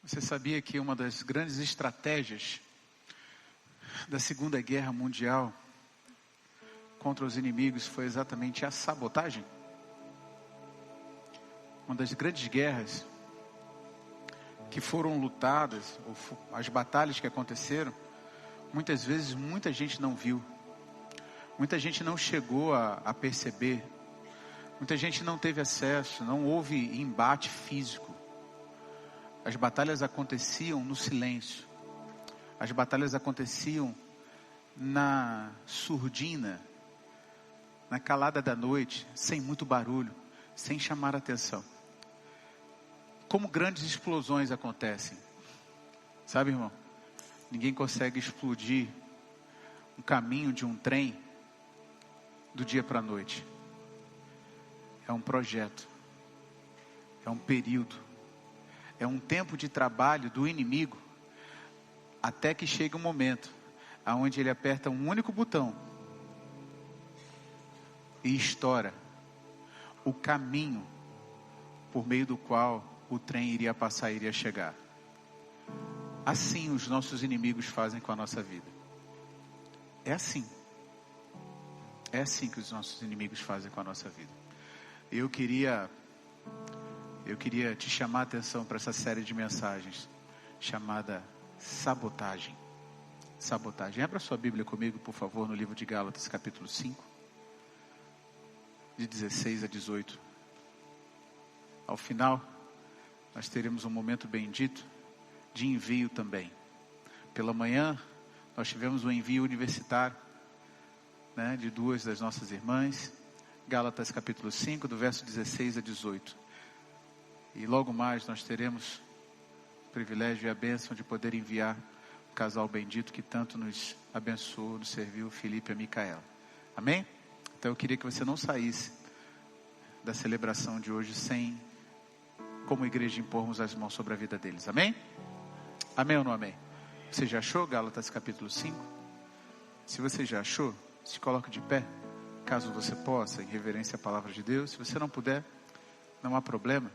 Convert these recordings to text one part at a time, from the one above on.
Você sabia que uma das grandes estratégias da Segunda Guerra Mundial contra os inimigos foi exatamente a sabotagem? Uma das grandes guerras que foram lutadas, as batalhas que aconteceram, muitas vezes muita gente não viu, muita gente não chegou a perceber, muita gente não teve acesso, não houve embate físico. As batalhas aconteciam no silêncio, as batalhas aconteciam na surdina, na calada da noite, sem muito barulho, sem chamar atenção. Como grandes explosões acontecem, sabe, irmão? Ninguém consegue explodir um caminho de um trem do dia para a noite. É um projeto, é um período, é um tempo de trabalho do inimigo, até que chega um momento onde ele aperta um único botão e estoura o caminho por meio do qual o trem iria passar, iria chegar. Assim os nossos inimigos fazem com a nossa vida. É assim que os nossos inimigos fazem com a nossa vida. Eu queria te chamar a atenção para essa série de mensagens chamada sabotagem. Sabotagem. Abra sua Bíblia comigo, por favor, no livro de Gálatas, capítulo 5, de 16 a 18. Ao final, nós teremos um momento bendito de envio também. Pela manhã, nós tivemos um envio universitário, de duas das nossas irmãs. Gálatas capítulo 5, do verso 16 a 18. E logo mais nós teremos o privilégio e a bênção de poder enviar o casal bendito que tanto nos abençoou, nos serviu, Felipe e a Micaela. Amém? Então eu queria que você não saísse da celebração de hoje sem, como igreja, impormos as mãos sobre a vida deles. Amém? Amém ou não amém? Você já achou Gálatas capítulo 5? Se você já achou, se coloque de pé, caso você possa, em reverência à palavra de Deus. Se você não puder, não há problema,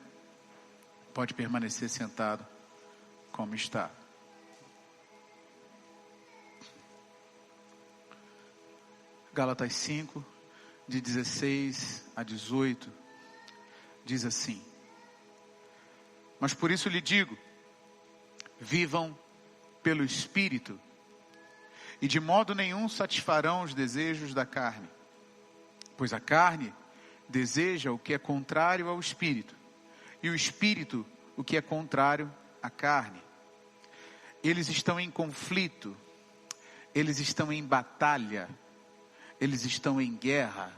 pode permanecer sentado como está. Gálatas 5, de 16 a 18, diz assim: mas por isso lhe digo, vivam pelo Espírito, e de modo nenhum satisfarão os desejos da carne, pois a carne deseja o que é contrário ao Espírito, e o Espírito o que é contrário à carne. Eles estão em conflito, eles estão em batalha, eles estão em guerra,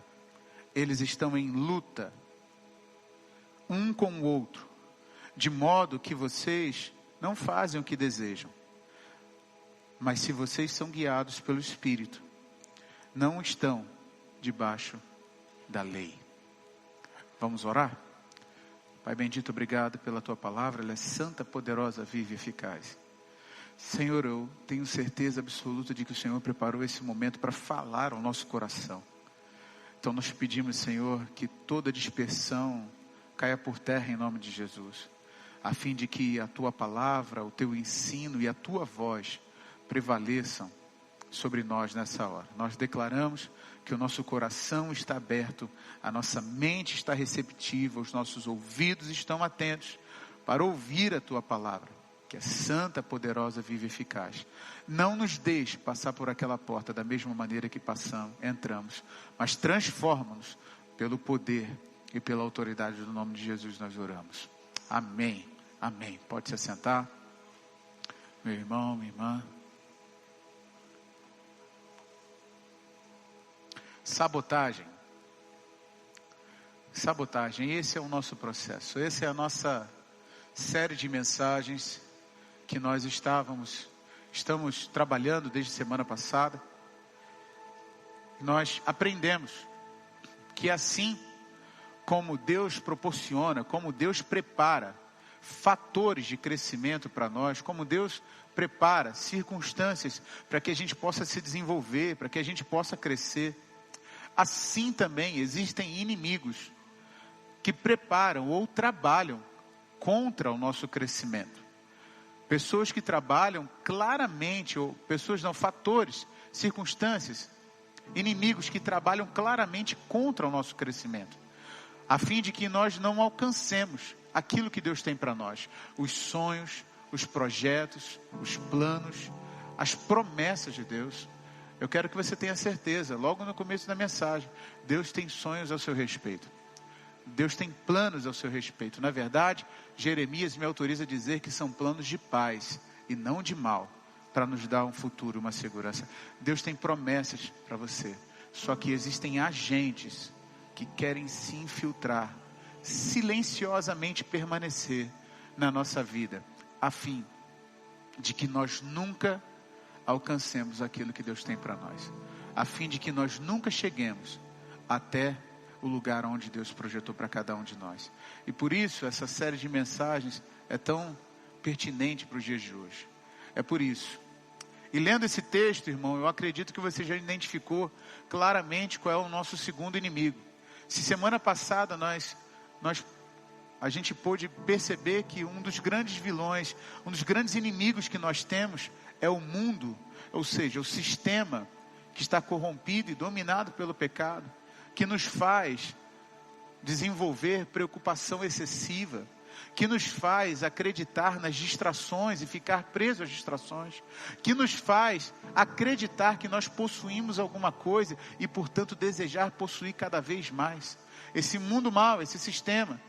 eles estão em luta, um com o outro, de modo que vocês não fazem o que desejam. Mas se vocês são guiados pelo Espírito, não estão debaixo da lei. Vamos orar? Pai bendito, obrigado pela tua palavra, ela é santa, poderosa, viva e eficaz. Senhor, eu tenho certeza absoluta de que o Senhor preparou esse momento para falar ao nosso coração. Então nós pedimos, Senhor, que toda dispersão caia por terra em nome de Jesus, a fim de que a tua palavra, o teu ensino e a tua voz prevaleçam sobre nós nessa hora. Nós declaramos que o nosso coração está aberto, a nossa mente está receptiva, os nossos ouvidos estão atentos para ouvir a tua palavra, que é santa, poderosa, viva e eficaz. Não nos deixe passar por aquela porta da mesma maneira que entramos, mas transforma-nos pelo poder e pela autoridade do nome de Jesus nós oramos. Amém, amém. Pode se assentar, meu irmão, minha irmã. Sabotagem, esse é o nosso processo, essa é a nossa série de mensagens que nós estamos trabalhando desde semana passada. Nós aprendemos que assim como Deus proporciona, como Deus prepara fatores de crescimento para nós, como Deus prepara circunstâncias para que a gente possa se desenvolver, para que a gente possa crescer, assim também existem inimigos que preparam ou trabalham contra o nosso crescimento. Pessoas que trabalham claramente, ou pessoas não, fatores, circunstâncias, inimigos que trabalham claramente contra o nosso crescimento, a fim de que nós não alcancemos aquilo que Deus tem para nós, os sonhos, os projetos, os planos, as promessas de Deus. Eu quero que você tenha certeza, logo no começo da mensagem, Deus tem sonhos ao seu respeito. Deus tem planos ao seu respeito. Na verdade, Jeremias me autoriza a dizer que são planos de paz e não de mal, para nos dar um futuro, uma segurança. Deus tem promessas para você. Só que existem agentes que querem se infiltrar, silenciosamente permanecer na nossa vida, a fim de que nós nunca alcancemos aquilo que Deus tem para nós, a fim de que nós nunca cheguemos até o lugar onde Deus projetou para cada um de nós. E por isso essa série de mensagens é tão pertinente para os dias de hoje. É por isso. E lendo esse texto, irmão, eu acredito que você já identificou claramente qual é o nosso segundo inimigo. Se semana passada a gente pôde perceber que um dos grandes vilões, um dos grandes inimigos que nós temos é o mundo, ou seja, o sistema que está corrompido e dominado pelo pecado, que nos faz desenvolver preocupação excessiva, que nos faz acreditar nas distrações e ficar preso às distrações, que nos faz acreditar que nós possuímos alguma coisa e, portanto, desejar possuir cada vez mais. Esse mundo mau, esse sistema,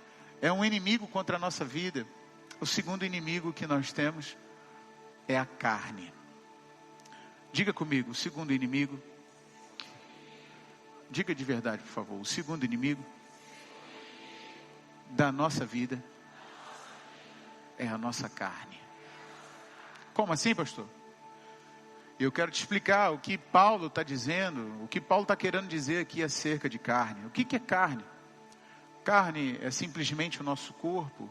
é um inimigo contra a nossa vida. O segundo inimigo que nós temos é a carne. Diga comigo, o segundo inimigo. Diga de verdade, por favor. O segundo inimigo da nossa vida é a nossa carne. Como assim, pastor? Eu quero te explicar o que Paulo está dizendo, o que Paulo está querendo dizer aqui acerca de carne. O que é carne? Carne é simplesmente o nosso corpo.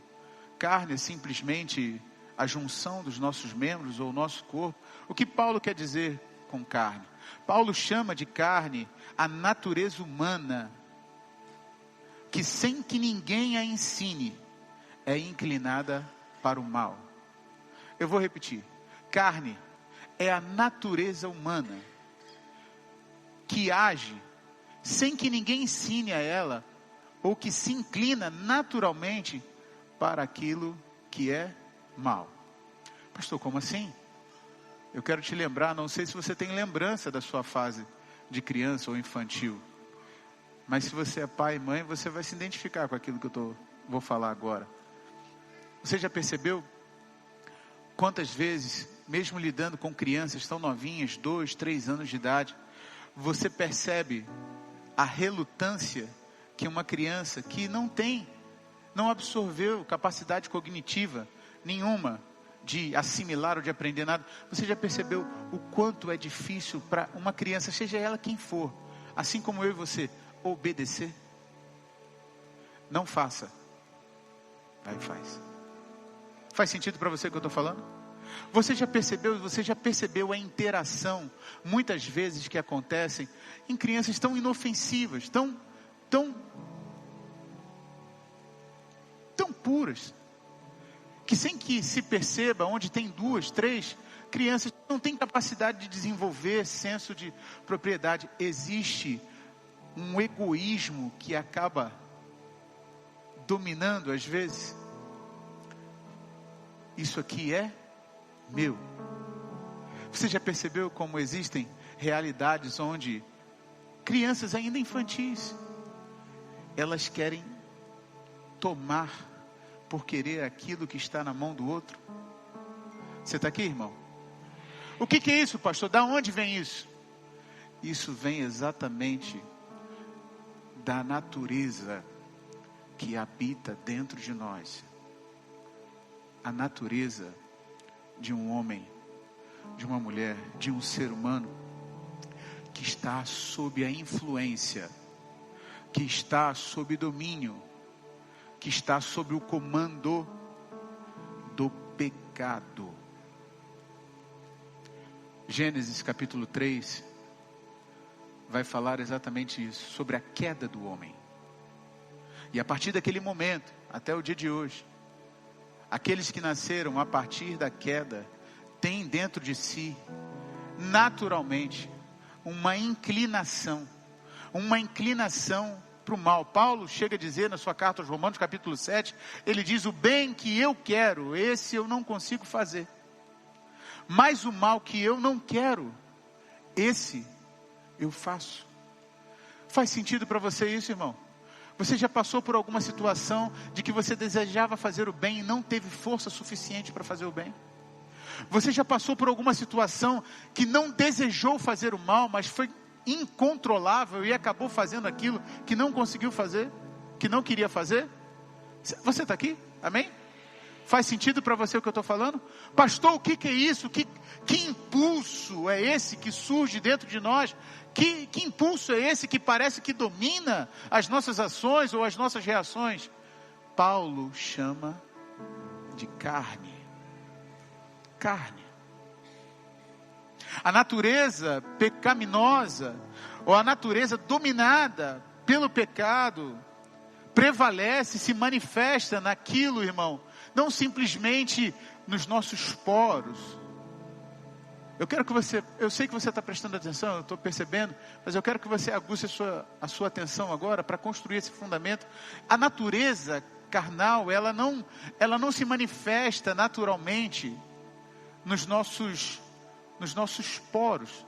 Carne é simplesmente a junção dos nossos membros ou o nosso corpo. O que Paulo quer dizer com carne? Paulo chama de carne a natureza humana, que sem que ninguém a ensine, é inclinada para o mal. Eu vou repetir. Carne é a natureza humana, que age sem que ninguém ensine a ela, ou que se inclina naturalmente para aquilo que é mal. Pastor, como assim? Eu quero te lembrar, não sei se você tem lembrança da sua fase de criança ou infantil, mas se você é pai e mãe, você vai se identificar com aquilo que eu vou falar agora. Você já percebeu quantas vezes, mesmo lidando com crianças tão novinhas, 2, 3 anos de idade, você percebe a relutância que uma criança que não absorveu capacidade cognitiva nenhuma de assimilar ou de aprender nada, você já percebeu o quanto é difícil para uma criança, seja ela quem for, assim como eu e você, obedecer? Não faça, vai e faz. Faz sentido para você o que eu estou falando? Você já percebeu a interação, muitas vezes, que acontecem em crianças tão inofensivas, tão puras, que sem que se perceba, onde tem 2, 3 crianças que não têm capacidade de desenvolver senso de propriedade, existe um egoísmo que acaba dominando às vezes. Isso aqui é meu. Você já percebeu como existem realidades onde crianças ainda infantis, elas querem tomar por querer aquilo que está na mão do outro? Você está aqui, irmão? O que é isso, pastor? Da onde vem isso? Isso vem exatamente da natureza que habita dentro de nós. A natureza de um homem, de uma mulher, de um ser humano que está sob a influência, que está sob domínio, que está sob o comando do pecado. Gênesis capítulo 3 vai falar exatamente isso, sobre a queda do homem. E a partir daquele momento, até o dia de hoje, aqueles que nasceram a partir da queda, têm dentro de si, naturalmente, uma inclinação para o mal. Paulo chega a dizer na sua carta aos Romanos, capítulo 7, ele diz: o bem que eu quero, esse eu não consigo fazer, mas o mal que eu não quero, esse eu faço. Faz sentido para você isso, irmão? Você já passou por alguma situação de que você desejava fazer o bem e não teve força suficiente para fazer o bem? Você já passou por alguma situação que não desejou fazer o mal, mas foi incontrolável e acabou fazendo aquilo que não conseguiu fazer, que não queria fazer? Você está aqui? Amém? Faz sentido para você o que eu estou falando? Pastor, o que é isso? Que impulso é esse que surge dentro de nós? Que impulso é esse que parece que domina as nossas ações ou as nossas reações? Paulo chama de carne. Carne. A natureza pecaminosa, ou a natureza dominada pelo pecado, prevalece, se manifesta naquilo, irmão, não simplesmente nos nossos poros. Eu sei que você está prestando atenção, eu estou percebendo, mas eu quero que você aguce a sua atenção agora para construir esse fundamento. A natureza carnal, ela não se manifesta naturalmente nos nossos poros,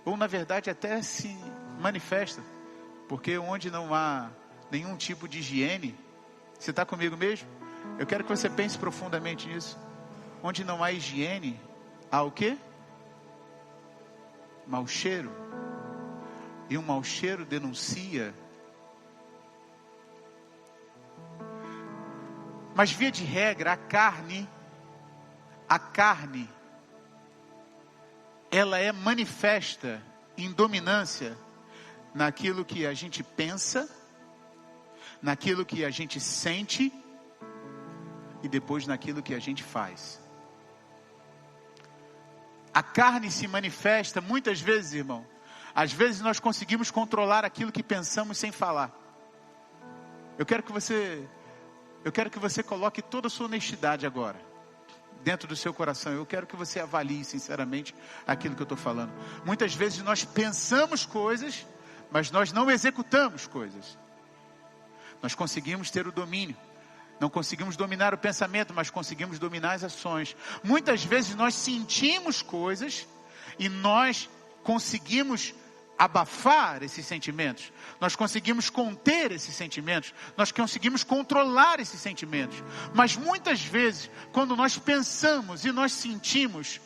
ou na verdade até se manifesta, porque onde não há nenhum tipo de higiene, você está comigo mesmo? Eu quero que você pense profundamente nisso. Onde não há higiene, há o quê? Mau cheiro. E um mau cheiro denuncia. Mas via de regra, a carne, ela é manifesta em dominância naquilo que a gente pensa, naquilo que a gente sente e depois naquilo que a gente faz. A carne se manifesta muitas vezes, irmão. Às vezes nós conseguimos controlar aquilo que pensamos sem falar. Eu quero que você coloque toda a sua honestidade agora dentro do seu coração. Eu quero que você avalie sinceramente aquilo que eu estou falando. Muitas vezes nós pensamos coisas, mas nós não executamos coisas. Nós conseguimos ter o domínio. Não conseguimos dominar o pensamento, mas conseguimos dominar as ações. Muitas vezes nós sentimos coisas e nós conseguimos abafar esses sentimentos. Nós conseguimos conter esses sentimentos. Nós conseguimos controlar esses sentimentos. Mas muitas vezes, quando nós pensamos e nós sentimos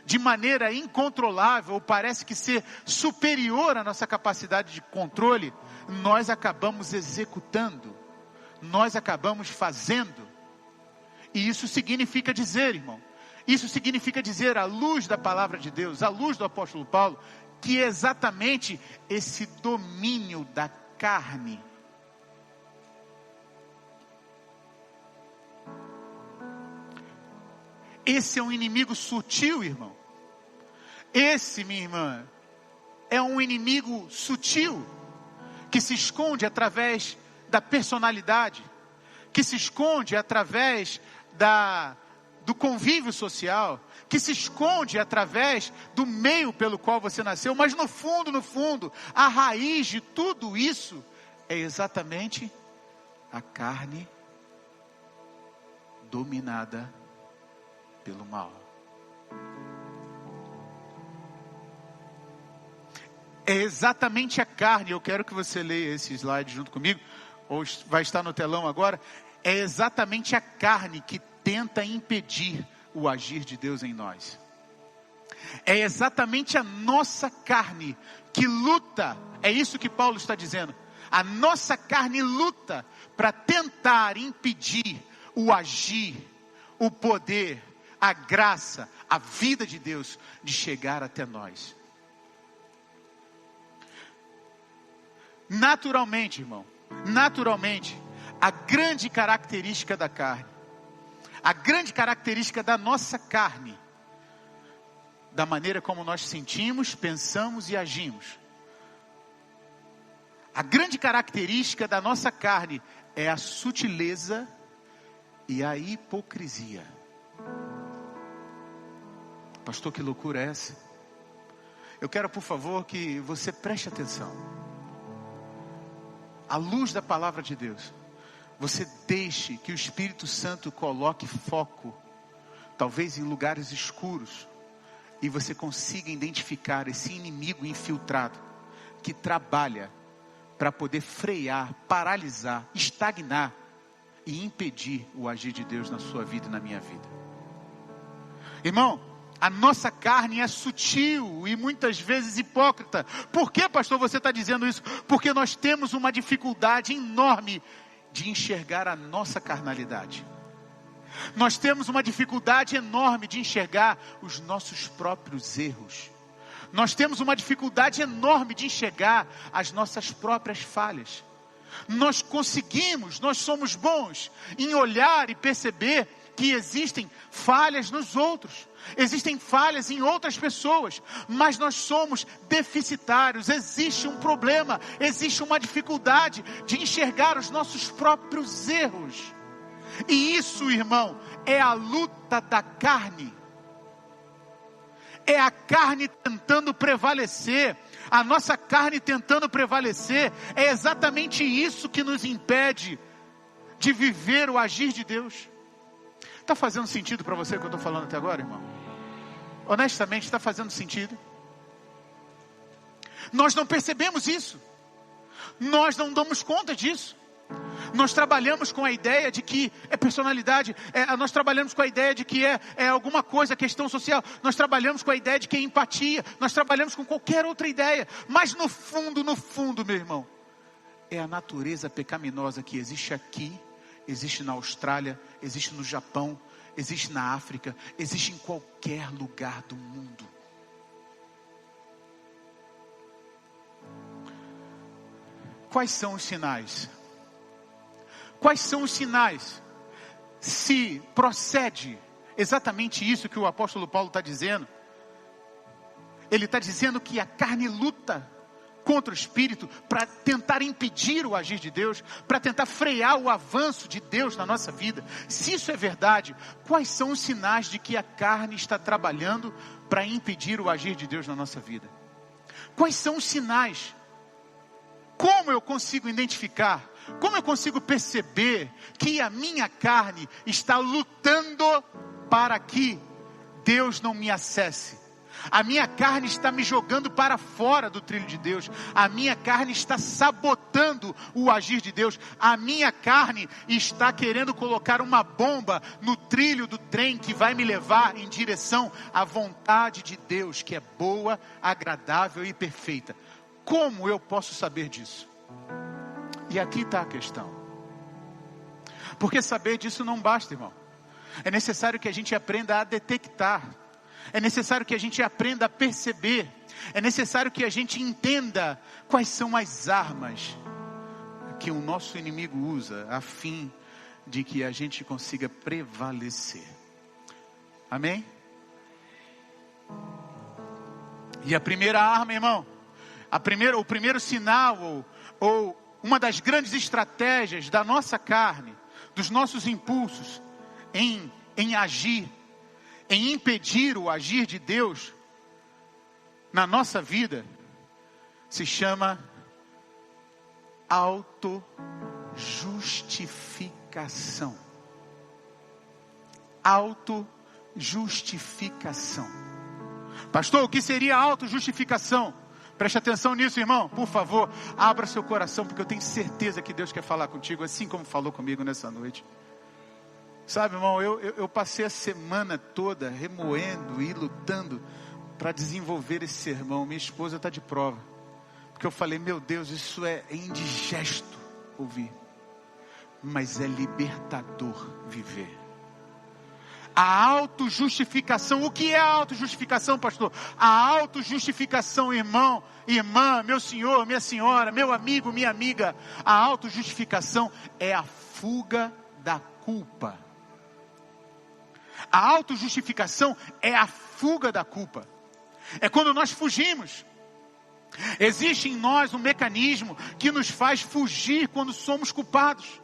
de maneira incontrolável, ou parece que ser superior à nossa capacidade de controle, nós acabamos executando. Nós acabamos fazendo. E isso significa dizer, irmão, isso significa dizer, à luz da palavra de Deus, à luz do apóstolo Paulo, que é exatamente esse domínio da carne, esse é um inimigo sutil, irmão. Esse, minha irmã, é um inimigo sutil, que se esconde através da personalidade, que se esconde através do convívio social, que se esconde através do meio pelo qual você nasceu, mas no fundo, a raiz de tudo isso é exatamente a carne dominada pelo mal. É exatamente a carne, eu quero que você leia esse slide junto comigo, ou vai estar no telão agora. É exatamente a carne que tenta impedir o agir de Deus em nós. É exatamente a nossa carne que luta, é isso que Paulo está dizendo. A nossa carne luta para tentar impedir o agir, o poder, a graça, a vida de Deus de chegar até nós. Naturalmente, irmão, a grande característica da carne, a grande característica da nossa carne, da maneira como nós sentimos, pensamos e agimos, a grande característica da nossa carne é a sutileza e a hipocrisia. Pastor, que loucura é essa? Eu quero, por favor, que você preste atenção. À luz da palavra de Deus, você deixe que o Espírito Santo coloque foco, talvez em lugares escuros, e você consiga identificar esse inimigo infiltrado, que trabalha para poder frear, paralisar, estagnar e impedir o agir de Deus na sua vida e na minha vida. Irmão, a nossa carne é sutil e muitas vezes hipócrita. Por que, pastor, você está dizendo isso? Porque nós temos uma dificuldade enorme de enxergar a nossa carnalidade. Nós temos uma dificuldade enorme de enxergar os nossos próprios erros. Nós temos uma dificuldade enorme de enxergar as nossas próprias falhas. Nós somos bons em olhar e perceber que existem falhas nos outros. Existem falhas em outras pessoas, mas nós somos deficitários. Existe um problema, existe uma dificuldade de enxergar os nossos próprios erros. E isso, irmão, é a luta da carne. É a carne tentando prevalecer. A nossa carne tentando prevalecer. É exatamente isso que nos impede de viver o agir de Deus. Está fazendo sentido para você o que eu estou falando até agora, irmão? Honestamente, está fazendo sentido? Nós não percebemos isso. Nós não damos conta disso. Nós trabalhamos com a ideia de que é personalidade, nós trabalhamos com a ideia de que é alguma coisa, questão social, nós trabalhamos com a ideia de que é empatia, nós trabalhamos com qualquer outra ideia, mas no fundo, meu irmão, é a natureza pecaminosa que existe aqui, existe na Austrália, existe no Japão, existe na África, existe em qualquer lugar do mundo. Quais são os sinais? Quais são os sinais? Se procede exatamente isso que o apóstolo Paulo está dizendo. Ele está dizendo que a carne luta contra o Espírito para tentar impedir o agir de Deus, para tentar frear o avanço de Deus na nossa vida. Se isso é verdade, quais são os sinais de que a carne está trabalhando para impedir o agir de Deus na nossa vida? Quais são os sinais? Como eu consigo identificar? Como eu consigo perceber que a minha carne está lutando para que Deus não me acesse? A minha carne está me jogando para fora do trilho de Deus. A minha carne está sabotando o agir de Deus. A minha carne está querendo colocar uma bomba no trilho do trem que vai me levar em direção à vontade de Deus, que é boa, agradável e perfeita. Como eu posso saber disso? E aqui está a questão. Porque saber disso não basta, irmão. É necessário que a gente aprenda a detectar. É necessário que a gente aprenda a perceber. É necessário que a gente entenda quais são as armas que o nosso inimigo usa a fim de que a gente consiga prevalecer. Amém? E a primeira arma, irmão, o primeiro sinal ou uma das grandes estratégias da nossa carne, dos nossos impulsos em agir, em impedir o agir de Deus na nossa vida, se chama autojustificação. Autojustificação. Pastor, o que seria autojustificação? Preste atenção nisso, irmão. Por favor, abra seu coração, porque eu tenho certeza que Deus quer falar contigo, assim como falou comigo nessa noite. Sabe, irmão, eu passei a semana toda remoendo e lutando para desenvolver esse sermão. Minha esposa está de prova. Porque eu falei, meu Deus, isso é indigesto ouvir. Mas é libertador viver. A autojustificação. O que é a autojustificação, pastor? A autojustificação, irmão, irmã, meu senhor, minha senhora, meu amigo, minha amiga. A autojustificação é a fuga da culpa. A autojustificação é a fuga da culpa. É quando nós fugimos. Existe em nós um mecanismo que nos faz fugir quando somos culpados.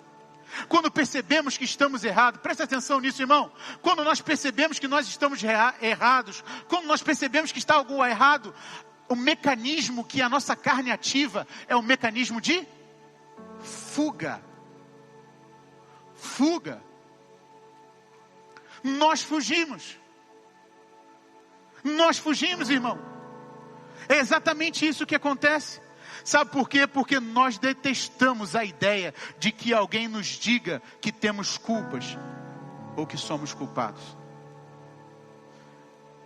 quando percebemos que estamos errados, presta atenção nisso, irmão. Quando nós percebemos que nós estamos errados, quando nós percebemos que está algo errado, o mecanismo que a nossa carne ativa é o mecanismo de fuga. Fuga. Nós fugimos. Nós fugimos, irmão. É exatamente isso que acontece. Sabe por quê? Porque nós detestamos a ideia de que alguém nos diga que temos culpas ou que somos culpados.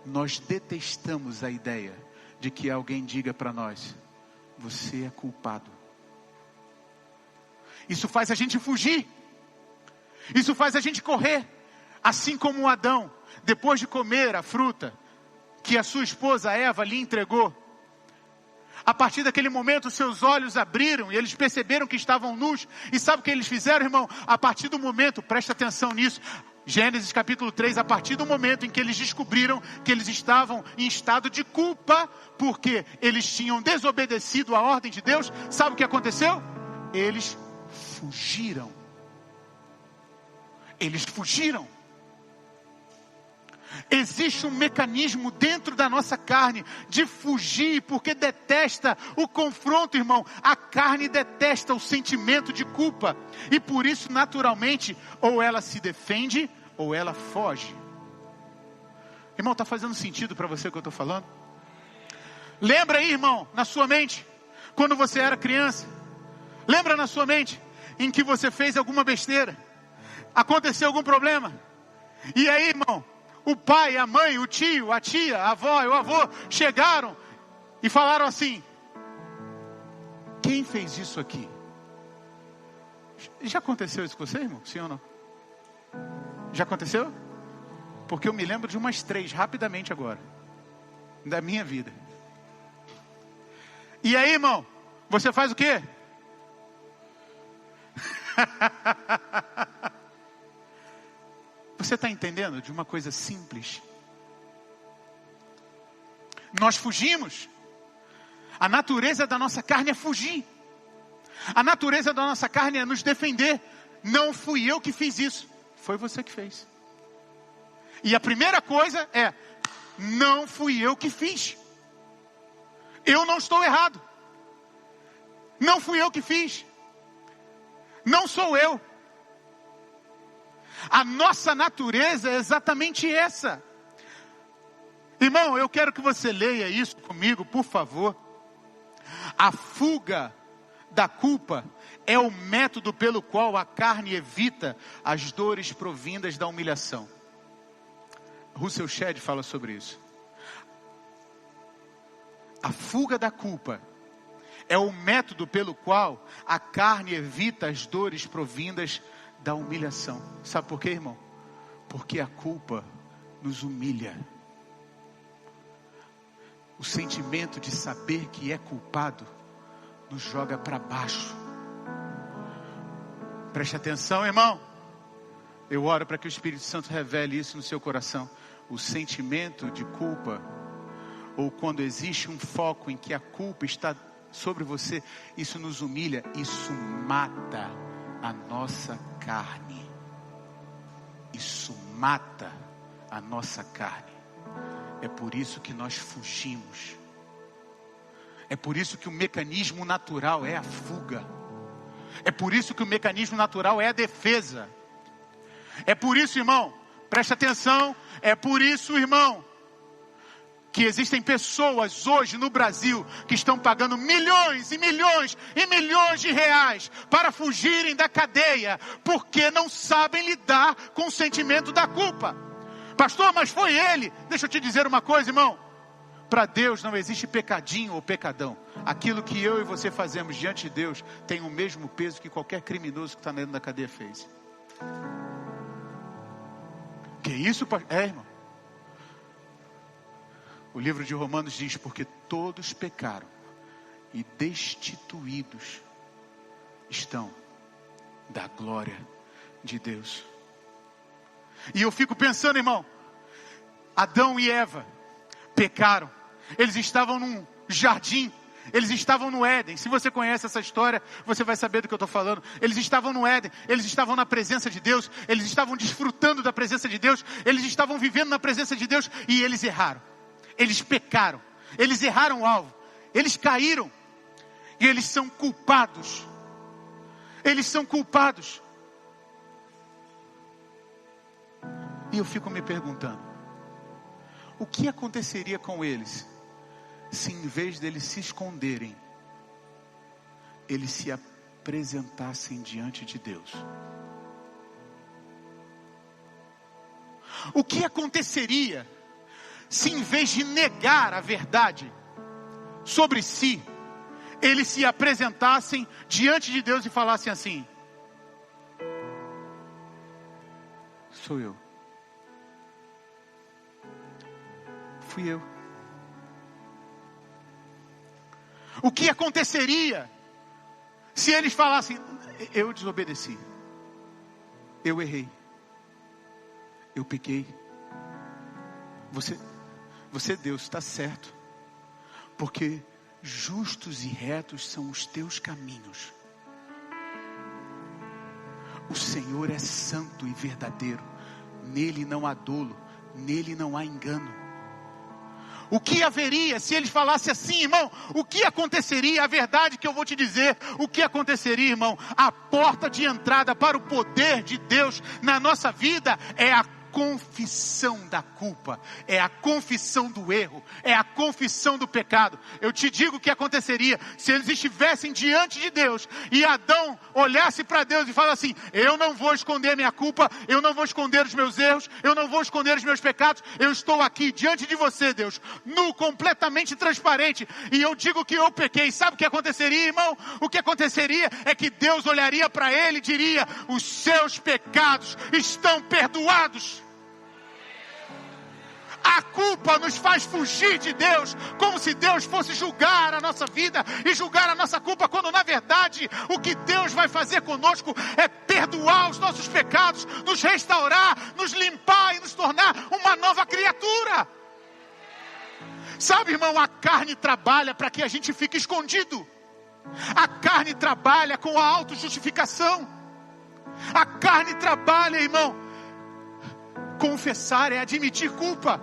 Nós detestamos a ideia de que alguém diga para nós: você é culpado. Isso faz a gente fugir. Isso faz a gente correr. Assim como Adão, depois de comer a fruta que a sua esposa Eva lhe entregou, a partir daquele momento seus olhos abriram e eles perceberam que estavam nus. E sabe o que eles fizeram, irmão? A partir do momento, presta atenção nisso, Gênesis capítulo 3, a partir do momento em que eles descobriram que eles estavam em estado de culpa, porque eles tinham desobedecido a ordem de Deus, sabe o que aconteceu? Eles fugiram. Eles fugiram. Existe um mecanismo dentro da nossa carne de fugir, porque detesta o confronto, irmão. A carne detesta o sentimento de culpa. E por isso, naturalmente, ou ela se defende, ou ela foge. Irmão, está fazendo sentido para você o que eu estou falando? Lembra aí, irmão, na sua mente, quando você era criança. Lembra na sua mente, em que você fez alguma besteira. Aconteceu algum problema. E aí, irmão, o pai, a mãe, o tio, a tia, a avó e o avô chegaram e falaram assim: quem fez isso aqui? Já aconteceu isso com você, irmão? Sim ou não? Já aconteceu? Porque eu me lembro de umas 3, rapidamente agora, da minha vida. E aí, irmão, você faz o quê? Você está entendendo de uma coisa simples? Nós fugimos. A natureza da nossa carne é fugir. A natureza da nossa carne é nos defender. Não fui eu que fiz isso, foi você que fez. E a primeira coisa é: não fui eu que fiz. Eu não estou errado. Não fui eu que fiz. Não sou eu. A nossa natureza é exatamente essa. Irmão, eu quero que você leia isso comigo, por favor. A fuga da culpa é o método pelo qual a carne evita as dores provindas da humilhação. Russell Shedd fala sobre isso. A fuga da culpa é o método pelo qual a carne evita as dores provindas da humilhação. Sabe por quê, irmão? Porque a culpa nos humilha. O sentimento de saber que é culpado nos joga para baixo. Preste atenção, irmão. Eu oro para que o Espírito Santo revele isso no seu coração. O sentimento de culpa, ou quando existe um foco em que a culpa está sobre você, isso nos humilha, isso mata a nossa carne. Isso mata a nossa carne. É por isso que nós fugimos. É por isso que o mecanismo natural é a fuga. É por isso que o mecanismo natural é a defesa. É por isso, irmão, preste atenção, é por isso, irmão, que existem pessoas hoje no Brasil que estão pagando milhões e milhões e milhões de reais para fugirem da cadeia, porque não sabem lidar com o sentimento da culpa. Pastor, mas foi ele. Deixa eu te dizer uma coisa, irmão. Para Deus não existe pecadinho ou pecadão. Aquilo que eu e você fazemos diante de Deus tem o mesmo peso que qualquer criminoso que está dentro da cadeia fez. Que isso, irmão? O livro de Romanos diz: porque todos pecaram e destituídos estão da glória de Deus. E eu fico pensando, irmão, Adão e Eva pecaram. Eles estavam num jardim, Eles estavam no Éden. Se você conhece essa história, você vai saber do que eu estou falando. Eles estavam no Éden. Eles estavam na presença de Deus. Eles estavam desfrutando da presença de Deus. Eles estavam vivendo na presença de Deus. E eles erraram. Eles pecaram. Eles erraram o alvo. Eles caíram. E eles são culpados. Eles são culpados. E eu fico me perguntando, o que aconteceria com eles se em vez deles se esconderem, eles se apresentassem diante de Deus? O que aconteceria se em vez de negar a verdade sobre si, eles se apresentassem diante de Deus e falassem assim: sou eu. Fui eu. O que aconteceria se eles falassem: eu desobedeci, eu errei, eu pequei. Você Deus, está certo, porque justos e retos são os teus caminhos. O Senhor é santo e verdadeiro, nele não há dolo, nele não há engano. O que haveria se eles falassem assim, irmão? O que aconteceria? A verdade que eu vou te dizer, o que aconteceria, irmão? A porta de entrada para o poder de Deus na nossa vida é a confissão da culpa, é a confissão do erro, é a confissão do pecado. Eu te digo o que aconteceria se eles estivessem diante de Deus e Adão olhasse para Deus e falasse assim: eu não vou esconder minha culpa, eu não vou esconder os meus erros, eu não vou esconder os meus pecados, eu estou aqui diante de você, Deus, nu, completamente transparente, e eu digo que eu pequei. Sabe o que aconteceria, irmão? O que aconteceria é que Deus olharia para ele e diria: os seus pecados estão perdoados. A culpa nos faz fugir de Deus, como se Deus fosse julgar a nossa vida e julgar a nossa culpa, quando na verdade o que Deus vai fazer conosco é perdoar os nossos pecados, nos restaurar, nos limpar e nos tornar uma nova criatura. Sabe, irmão, a carne trabalha para que a gente fique escondido. A carne trabalha com a autojustificação. A carne trabalha, irmão. Confessar é admitir culpa.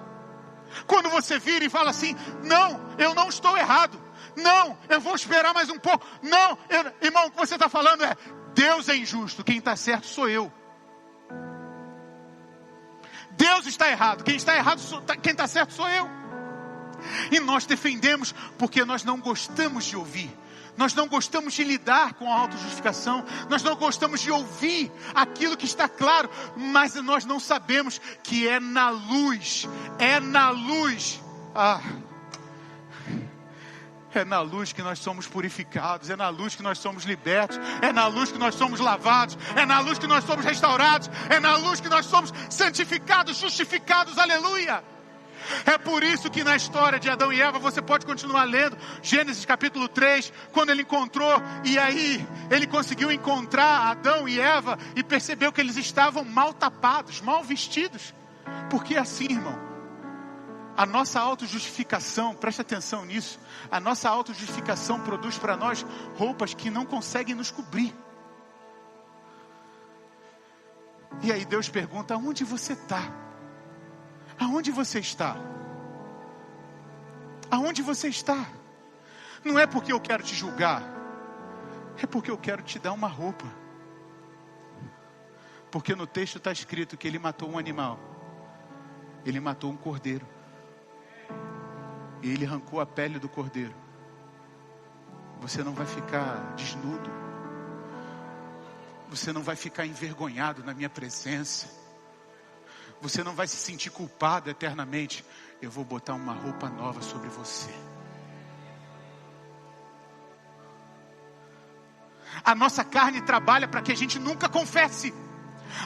Quando você vira e fala assim: não, eu não estou errado, não, eu vou esperar mais um pouco, não, irmão, o que você está falando é: Deus é injusto, quem está certo sou eu. Deus está errado, quem está errado, quem está certo sou eu. E nós defendemos porque nós não gostamos de ouvir. Nós não gostamos de lidar com a autojustificação. Nós não gostamos de ouvir aquilo que está claro. Mas nós não sabemos que é na luz. É na luz. É na luz que nós somos purificados. É na luz que nós somos libertos. É na luz que nós somos lavados. É na luz que nós somos restaurados. É na luz que nós somos santificados, justificados. Aleluia! É por isso que na história de Adão e Eva, você pode continuar lendo Gênesis capítulo 3, quando ele encontrou, e aí ele conseguiu encontrar Adão e Eva e percebeu que eles estavam mal tapados, mal vestidos. Porque assim, irmão, a nossa autojustificação, preste atenção nisso, a nossa autojustificação produz para nós roupas que não conseguem nos cobrir. E aí Deus pergunta: onde você está? Aonde você está? Aonde você está? Não é porque eu quero te julgar, é porque eu quero te dar uma roupa. Porque no texto está escrito que ele matou um animal. Ele matou um cordeiro. E ele arrancou a pele do cordeiro. Você não vai ficar desnudo. Você não vai ficar envergonhado na minha presença. Você não vai se sentir culpado eternamente. Eu vou botar uma roupa nova sobre você. A nossa carne trabalha para que a gente nunca confesse.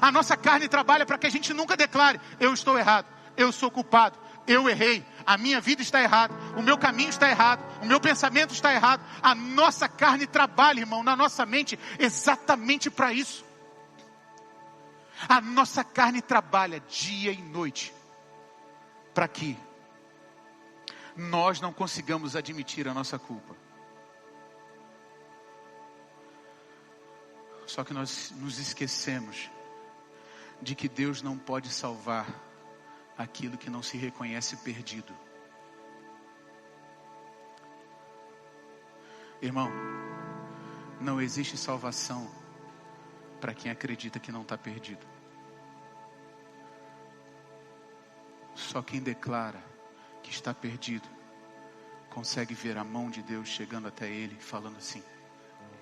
A nossa carne trabalha para que a gente nunca declare: eu estou errado, eu sou culpado, eu errei, a minha vida está errada, o meu caminho está errado, o meu pensamento está errado. A nossa carne trabalha, irmão, na nossa mente exatamente para isso. A nossa carne trabalha dia e noite para que nós não consigamos admitir a nossa culpa. Só que nós nos esquecemos de que Deus não pode salvar aquilo que não se reconhece perdido. Irmão, não existe salvação para quem acredita que não está perdido. Só quem declara que está perdido consegue ver a mão de Deus chegando até ele, falando assim: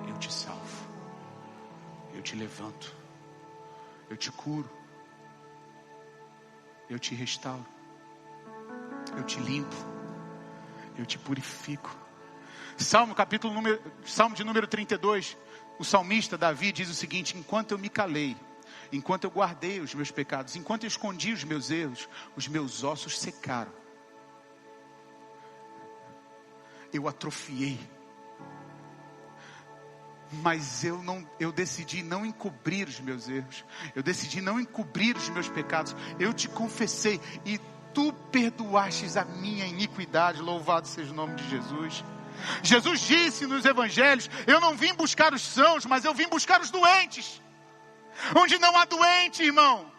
eu te salvo, eu te levanto, eu te curo, eu te restauro, eu te limpo, eu te purifico. Salmo de número 32, o salmista Davi diz o seguinte: enquanto eu me calei, enquanto eu guardei os meus pecados, enquanto eu escondi os meus erros, os meus ossos secaram. Eu atrofiei. Mas eu decidi não encobrir os meus erros. Eu decidi não encobrir os meus pecados. Eu te confessei e tu perdoastes a minha iniquidade. Louvado seja o nome de Jesus. Jesus disse nos evangelhos: eu não vim buscar os sãos, mas eu vim buscar os doentes. Onde não há doente, irmão.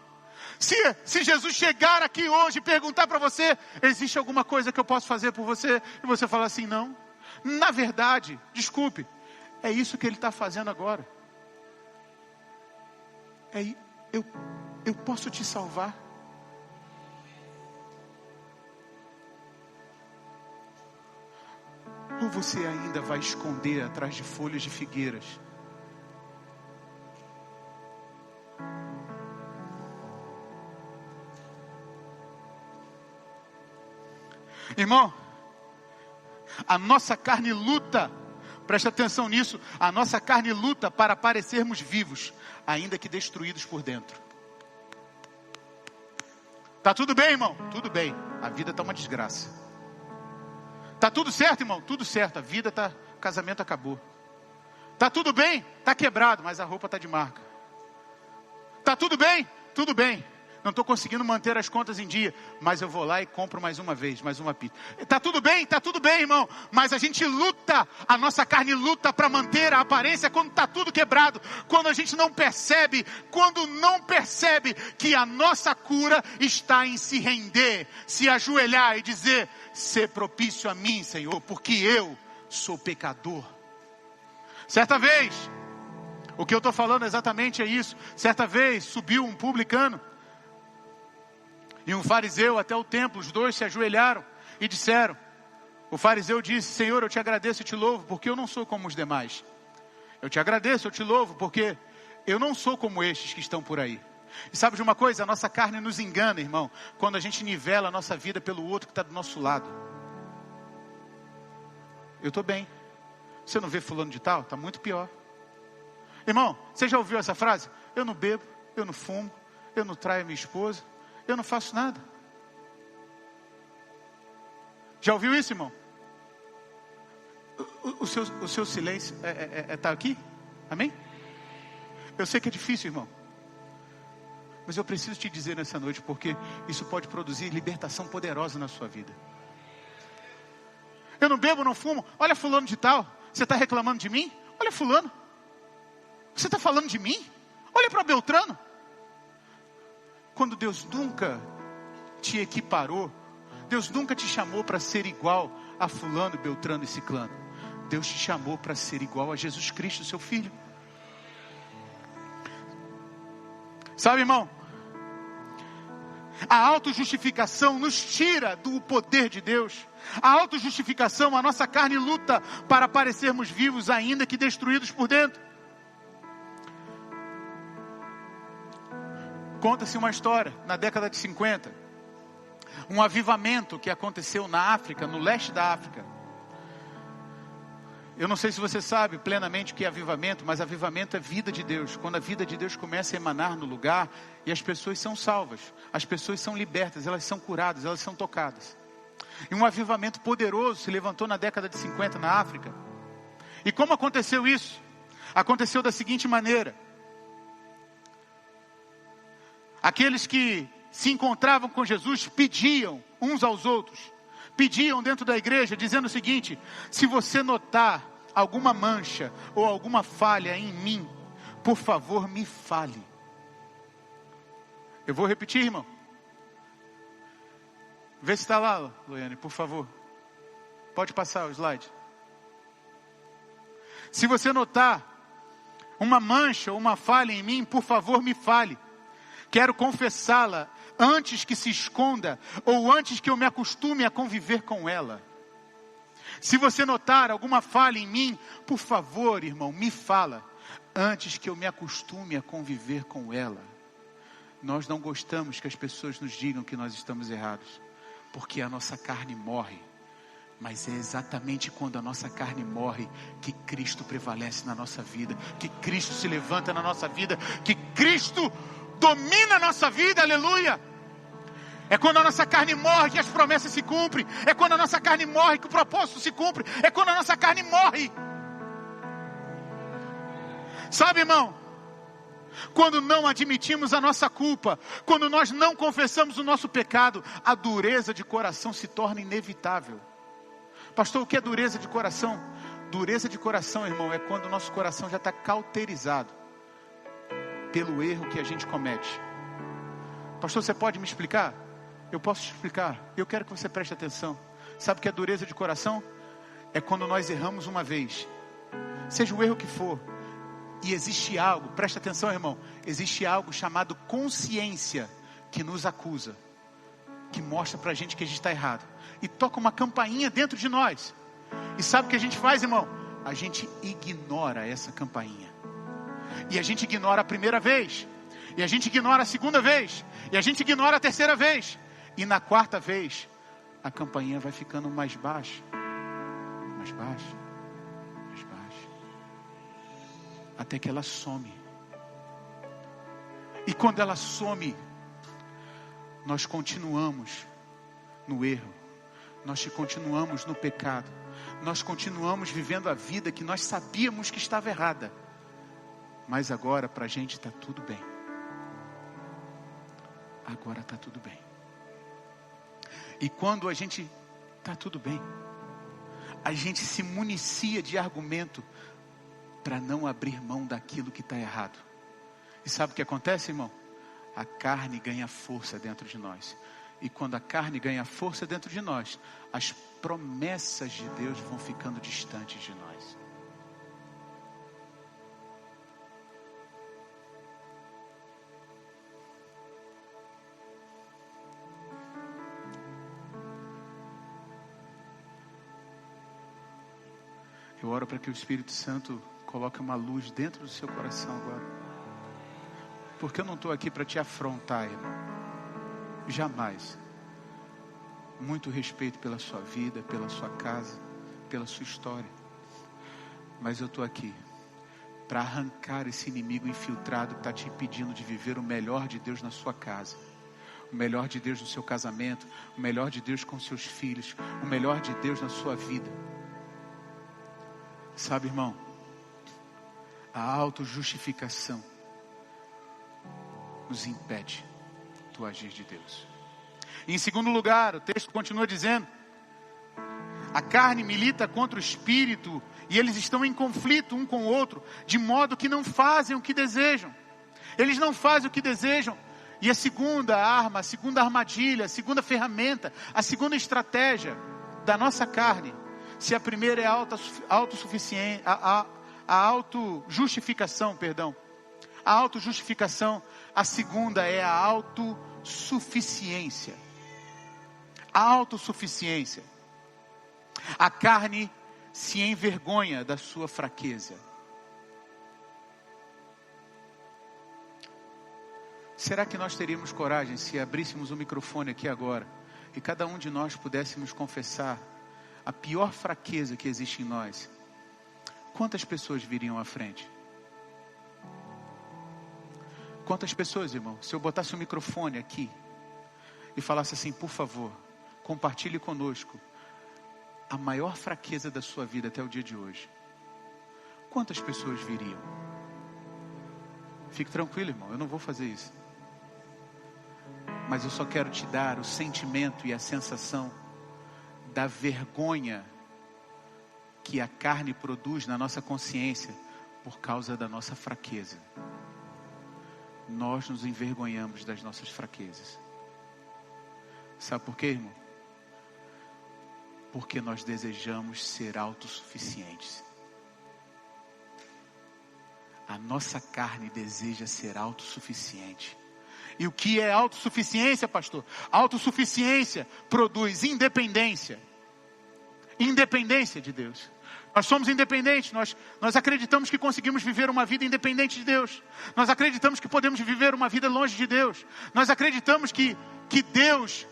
Se Jesus chegar aqui hoje e perguntar para você: existe alguma coisa que eu posso fazer por você? E você falar assim: não. Na verdade, desculpe, é isso que Ele está fazendo agora. Eu posso te salvar. Ou você ainda vai esconder atrás de folhas de figueiras? Irmão, a nossa carne luta, presta atenção nisso, a nossa carne luta para parecermos vivos, ainda que destruídos por dentro. Tá tudo bem, irmão? Tudo bem, a vida tá uma desgraça. Tá tudo certo, irmão? Tudo certo, a vida tá, o casamento acabou. Tá tudo bem? Tá quebrado, mas a roupa tá de marca. Tá tudo bem? Tudo bem. Não estou conseguindo manter as contas em dia, mas eu vou lá e compro mais uma vez, mais uma pizza. Está tudo bem, irmão, mas a gente luta, a nossa carne luta para manter a aparência quando está tudo quebrado, quando a gente não percebe que a nossa cura está em se render, se ajoelhar e dizer: ser propício a mim, Senhor, porque eu sou pecador. Certa vez, o que eu estou falando exatamente é isso. Certa vez subiu um publicano e um fariseu até o templo. Os dois se ajoelharam e disseram. O fariseu disse: Senhor, eu te agradeço e te louvo, porque eu não sou como os demais. Eu te agradeço, eu te louvo, porque eu não sou como estes que estão por aí. E sabe de uma coisa? A nossa carne nos engana, irmão, quando a gente nivela a nossa vida pelo outro que está do nosso lado. Eu estou bem. Você não vê fulano de tal? Está muito pior. Irmão, você já ouviu essa frase? Eu não bebo, eu não fumo, eu não traio minha esposa, eu não faço nada. Já ouviu isso, irmão? O seu silêncio está aqui? Amém? Eu sei que é difícil, irmão, mas eu preciso te dizer nessa noite, porque isso pode produzir libertação poderosa na sua vida. Eu não bebo, não fumo. Olha fulano de tal. Você está reclamando de mim? Olha fulano. Você está falando de mim? Olha para Beltrano. Quando Deus nunca te equiparou, Deus nunca te chamou para ser igual a fulano, Beltrano e Ciclano. Deus te chamou para ser igual a Jesus Cristo, seu Filho. Sabe, irmão, a autojustificação nos tira do poder de Deus. A autojustificação, a nossa carne luta para parecermos vivos, ainda que destruídos por dentro. Conta-se uma história, na década de 50, um avivamento que aconteceu na África, no leste da África. Eu não sei se você sabe plenamente o que é avivamento, mas avivamento é vida de Deus. Quando a vida de Deus começa a emanar no lugar e as pessoas são salvas, as pessoas são libertas, elas são curadas, elas são tocadas. E um avivamento poderoso se levantou na década de 50 na África. E como aconteceu isso? Aconteceu da seguinte maneira: aqueles que se encontravam com Jesus pediam uns aos outros, pediam dentro da igreja, dizendo o seguinte: se você notar alguma mancha ou alguma falha em mim, por favor, me fale. Eu vou repetir, irmão. Vê se está lá, Loiane, por favor. Pode passar o slide. Se você notar uma mancha ou uma falha em mim, por favor, me fale. Quero confessá-la antes que se esconda ou antes que eu me acostume a conviver com ela. Se você notar alguma falha em mim, por favor, irmão, me fala antes que eu me acostume a conviver com ela. Nós não gostamos que as pessoas nos digam que nós estamos errados, porque a nossa carne morre. Mas é exatamente quando a nossa carne morre que Cristo prevalece na nossa vida, que Cristo se levanta na nossa vida, que Cristo domina a nossa vida, aleluia. É quando a nossa carne morre que as promessas se cumprem, é quando a nossa carne morre que o propósito se cumpre, é quando a nossa carne morre. Sabe, irmão, quando não admitimos a nossa culpa, quando nós não confessamos o nosso pecado, a dureza de coração se torna inevitável. Pastor, o que é dureza de coração? Dureza de coração, irmão, é quando o nosso coração já está cauterizado pelo erro que a gente comete. Pastor, você pode me explicar? Eu posso te explicar. Eu quero que você preste atenção. Sabe o que é dureza de coração? É quando nós erramos uma vez, seja o erro que for, e existe algo, preste atenção, irmão, existe algo chamado consciência que nos acusa, que mostra pra gente que a gente está errado, e toca uma campainha dentro de nós. E sabe o que a gente faz, irmão? A gente ignora essa campainha. E a gente ignora a primeira vez, e a gente ignora a segunda vez, e a gente ignora a terceira vez, e na quarta vez a campainha vai ficando mais baixa, mais baixa, mais baixa, até que ela some. E quando ela some, nós continuamos no erro, nós continuamos no pecado, nós continuamos vivendo a vida que nós sabíamos que estava errada, mas agora para a gente está tudo bem. Agora está tudo bem. E quando a gente está tudo bem, a gente se municia de argumento para não abrir mão daquilo que está errado. E sabe o que acontece, irmão? A carne ganha força dentro de nós. E quando a carne ganha força dentro de nós, as promessas de Deus vão ficando distantes de nós. Eu oro para que o Espírito Santo coloque uma luz dentro do seu coração agora. Porque eu não estou aqui para te afrontar, irmão. Jamais. Muito respeito pela sua vida, pela sua casa, pela sua história. Mas eu estou aqui para arrancar esse inimigo infiltrado que está te impedindo de viver o melhor de Deus na sua casa. O melhor de Deus no seu casamento. O melhor de Deus com seus filhos. O melhor de Deus na sua vida. Sabe, irmão, a autojustificação nos impede do agir de Deus. E em segundo lugar, o texto continua dizendo: a carne milita contra o espírito e eles estão em conflito um com o outro, de modo que não fazem o que desejam. Eles não fazem o que desejam. E a segunda arma, a segunda armadilha, a segunda ferramenta, a segunda estratégia da nossa carne, se a primeira é a autossuficiência, a autojustificação, perdão. A autojustificação, a segunda é a autossuficiência. A autossuficiência. A carne se envergonha da sua fraqueza. Será que nós teríamos coragem se abríssemos o microfone aqui agora e cada um de nós pudéssemos confessar a pior fraqueza que existe em nós? Quantas pessoas viriam à frente? Quantas pessoas, irmão? Se eu botasse o microfone aqui e falasse assim: por favor, compartilhe conosco a maior fraqueza da sua vida até o dia de hoje. Quantas pessoas viriam? Fique tranquilo, irmão, eu não vou fazer isso. Mas eu só quero te dar o sentimento e a sensação da vergonha que a carne produz na nossa consciência por causa da nossa fraqueza. Nós nos envergonhamos das nossas fraquezas. Sabe por quê, irmão? Porque nós desejamos ser autossuficientes. A nossa carne deseja ser autossuficiente. E o que é autossuficiência, pastor? Autossuficiência produz independência. Independência de Deus. Nós somos independentes, nós acreditamos que conseguimos viver uma vida independente de Deus. Nós acreditamos que podemos viver uma vida longe de Deus. Nós acreditamos que Deus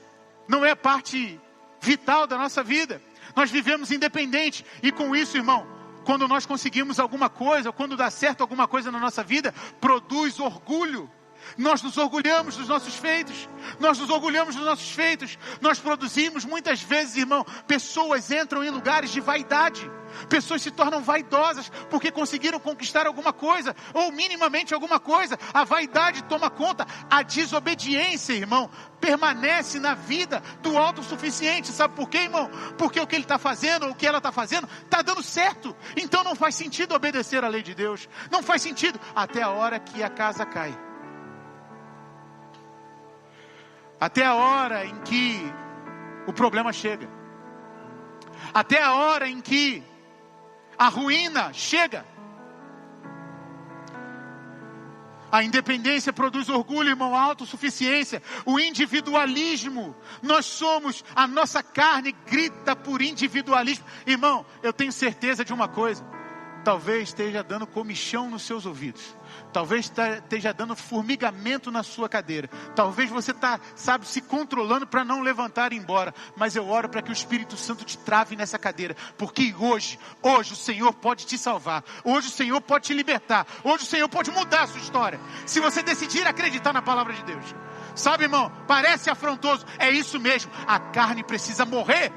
não é parte vital da nossa vida. Nós vivemos independente. E com isso, irmão, quando nós conseguimos alguma coisa, ou quando dá certo alguma coisa na nossa vida, produz orgulho. Nós nos orgulhamos dos nossos feitos. Nós nos orgulhamos dos nossos feitos. Nós produzimos muitas vezes, irmão, pessoas entram em lugares de vaidade. Pessoas se tornam vaidosas porque conseguiram conquistar alguma coisa, ou minimamente alguma coisa. A vaidade toma conta. A desobediência, irmão, permanece na vida do autossuficiente. Sabe por quê, irmão? Porque o que ele está fazendo, ou o que ela está fazendo, está dando certo. Então não faz sentido obedecer à lei de Deus. Não faz sentido, até a hora que a casa cai. Até a hora em que o problema chega. Até a hora em que a ruína chega. A independência produz orgulho, irmão, a autossuficiência, o individualismo. Nós somos, a nossa carne grita por individualismo. Irmão, eu tenho certeza de uma coisa. Talvez esteja dando comichão nos seus ouvidos. Talvez esteja dando formigamento na sua cadeira. Talvez você está, se controlando para não levantar e ir embora. Mas eu oro para que o Espírito Santo te trave nessa cadeira. Porque hoje o Senhor pode te salvar. Hoje o Senhor pode te libertar. Hoje o Senhor pode mudar a sua história. Se você decidir acreditar na palavra de Deus. Sabe, irmão, parece afrontoso. É isso mesmo. A carne precisa morrer.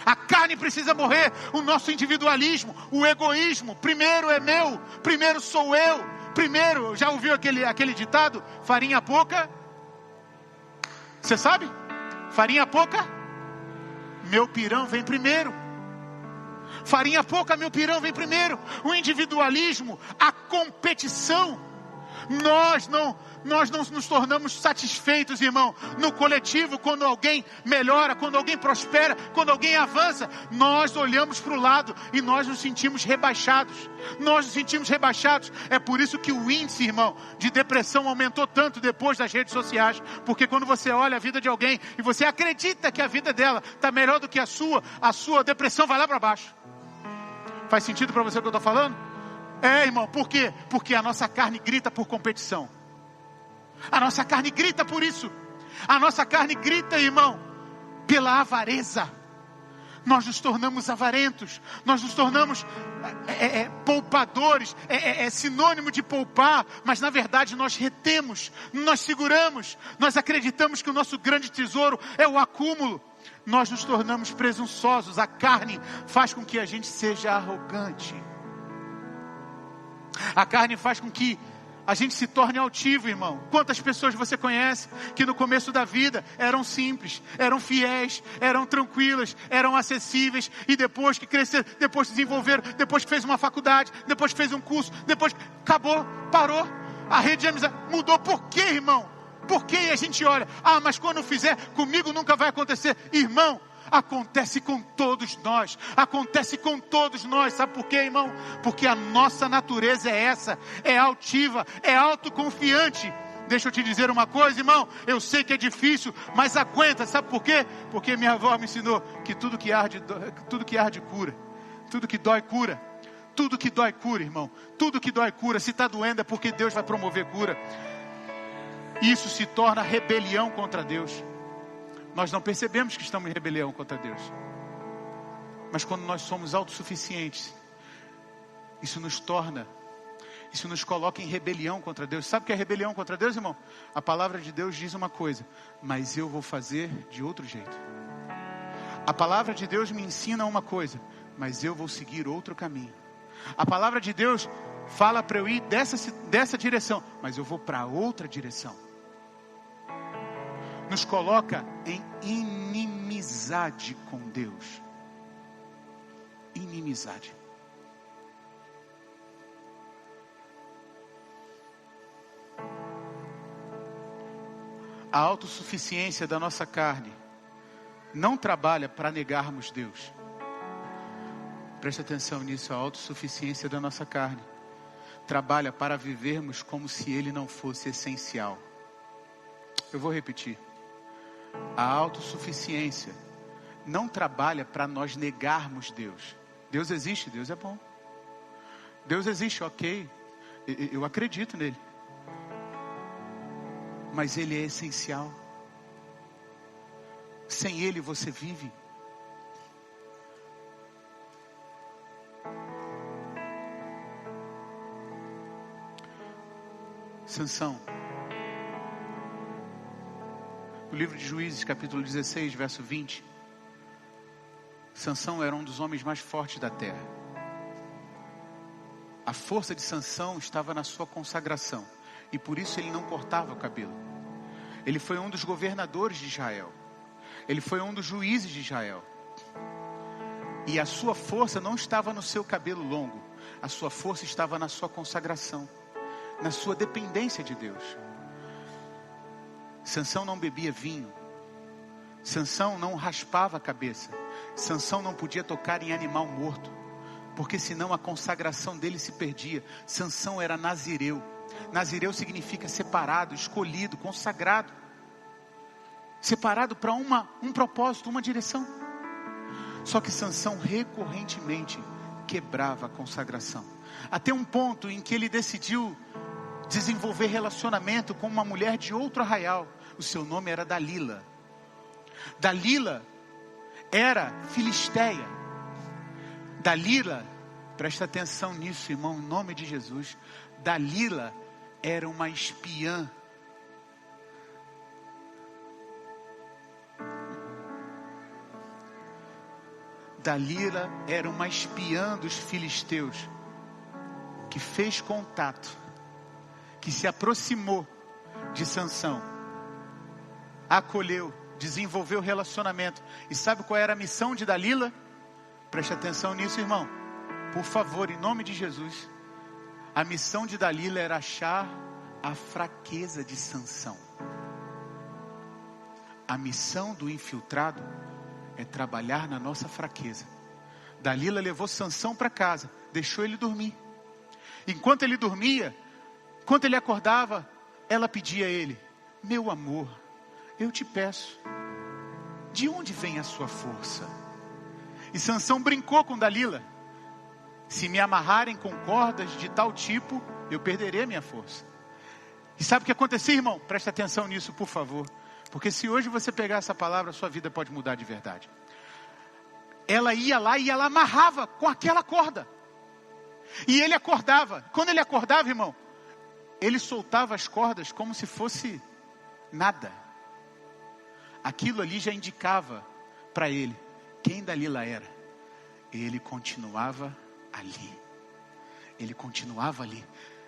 A carne precisa morrer, o nosso individualismo, o egoísmo. Primeiro é meu, primeiro sou eu. Primeiro, já ouviu aquele ditado? Farinha pouca. Você sabe? Farinha pouca, meu pirão vem primeiro. Farinha pouca, meu pirão vem primeiro. O individualismo, a competição. Nós não nos tornamos satisfeitos, irmão, no coletivo, quando alguém melhora, quando alguém prospera, quando alguém avança. Nós olhamos para o lado e nós nos sentimos rebaixados. Nós nos sentimos rebaixados. É por isso que o índice, irmão, de depressão aumentou tanto depois das redes sociais. Porque quando você olha a vida de alguém e você acredita que a vida dela está melhor do que a sua depressão vai lá para baixo. Faz sentido para você o que eu estou falando? É, irmão, por quê? Porque a nossa carne grita por competição. A nossa carne grita por isso. A nossa carne grita, irmão, pela avareza. Nós nos tornamos avarentos. Nós nos tornamos poupadores. É sinônimo de poupar. Mas na verdade nós retemos. Nós seguramos. Nós acreditamos que o nosso grande tesouro é o acúmulo. Nós nos tornamos presunçosos. A carne faz com que a gente seja arrogante. A carne faz com que a gente se torne altivo, irmão. Quantas pessoas você conhece que no começo da vida eram simples, eram fiéis, eram tranquilas, eram acessíveis, e depois que cresceram, depois que desenvolveram, depois que fez uma faculdade, depois que fez um curso, depois acabou, parou, a rede de amizade mudou. Por quê, irmão? Por que a gente olha, mas quando fizer, comigo nunca vai acontecer. Irmão, acontece com todos nós. Acontece com todos nós. Sabe por quê, irmão? Porque a nossa natureza é essa. É altiva, é autoconfiante. Deixa eu te dizer uma coisa, irmão. Eu sei que é difícil, mas aguenta. Sabe por quê? Porque minha avó me ensinou que tudo que arde cura. Tudo que dói cura. Tudo que dói cura, irmão. Tudo que dói cura. Se está doendo é porque Deus vai promover cura. Isso se torna rebelião contra Deus. Nós não percebemos que estamos em rebelião contra Deus. Mas quando nós somos autossuficientes, isso nos coloca em rebelião contra Deus. Sabe o que é rebelião contra Deus, irmão? A palavra de Deus diz uma coisa: mas eu vou fazer de outro jeito. A palavra de Deus me ensina uma coisa, mas eu vou seguir outro caminho. A palavra de Deus fala para eu ir dessa direção, mas eu vou para outra direção. Nos coloca em inimizade com Deus. Inimizade. A autossuficiência da nossa carne não trabalha para negarmos Deus. Preste atenção nisso, a autossuficiência da nossa carne trabalha para vivermos como se Ele não fosse essencial. Eu vou repetir. A autossuficiência não trabalha para nós negarmos Deus. Deus existe, Deus é bom. Deus existe, ok. Eu acredito nele. Mas Ele é essencial. Sem Ele você vive. Sansão. No livro de Juízes, capítulo 16, verso 20. Sansão era um dos homens mais fortes da terra. A força de Sansão estava na sua consagração. E por isso ele não cortava o cabelo. Ele foi um dos governadores de Israel. Ele foi um dos juízes de Israel. E a sua força não estava no seu cabelo longo. A sua força estava na sua consagração. Na sua dependência de Deus. Sansão não bebia vinho. Sansão não raspava a cabeça. Sansão não podia tocar em animal morto. Porque senão a consagração dele se perdia. Sansão era nazireu. Nazireu significa separado, escolhido, consagrado. Separado para um propósito, uma direção. Só que Sansão recorrentemente quebrava a consagração. Até um ponto em que ele decidiu desenvolver relacionamento com uma mulher de outro arraial. O seu nome era Dalila. Dalila era filisteia. Dalila, presta atenção nisso, irmão, em nome de Jesus. Dalila era uma espiã. Dalila era uma espiã dos filisteus, que fez contato, que se aproximou de Sansão, acolheu, desenvolveu relacionamento. E sabe qual era a missão de Dalila? Preste atenção nisso, irmão. Por favor, em nome de Jesus. A missão de Dalila era achar a fraqueza de Sansão. A missão do infiltrado é trabalhar na nossa fraqueza. Dalila levou Sansão para casa, deixou ele dormir. Enquanto ele dormia, enquanto ele acordava, ela pedia a ele: meu amor, eu te peço, de onde vem a sua força? E Sansão brincou com Dalila: se me amarrarem com cordas de tal tipo, eu perderei a minha força. E sabe o que acontecia, irmão? Presta atenção nisso, por favor. Porque se hoje você pegar essa palavra, sua vida pode mudar de verdade. Ela ia lá e ela amarrava com aquela corda. E ele acordava. Quando ele acordava, irmão, ele soltava as cordas como se fosse nada. Aquilo ali já indicava para ele quem Dalila era. Ele continuava ali. Ele continuava ali.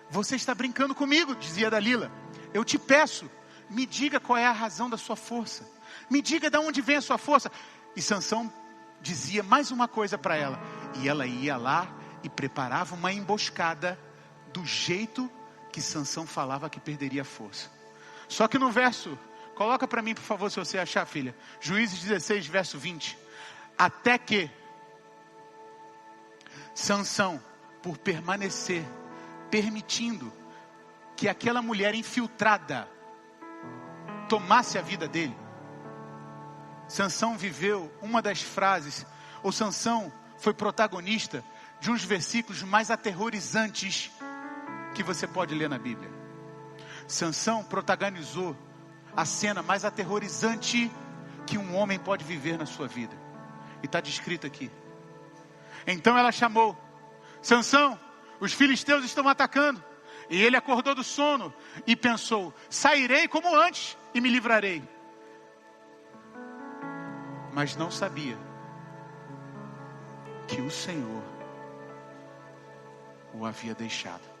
Você está brincando comigo, dizia Dalila. Eu te peço, me diga qual é a razão da sua força. Me diga de onde vem a sua força. E Sansão dizia mais uma coisa para ela. E ela ia lá e preparava uma emboscada do jeito que Sansão falava que perderia a força. Só que no verso, coloca para mim por favor, se você achar, filha. Juízes 16, verso 20. Até que Sansão, por permanecer permitindo que aquela mulher infiltrada tomasse a vida dele, Sansão viveu uma das frases, ou Sansão foi protagonista de uns versículos mais aterrorizantes que você pode ler na Bíblia. Sansão protagonizou a cena mais aterrorizante que um homem pode viver na sua vida. E está descrito aqui. Então ela chamou: Sansão, os filisteus estão atacando. E ele acordou do sono e pensou: sairei como antes e me livrarei. Mas não sabia que o Senhor o havia deixado.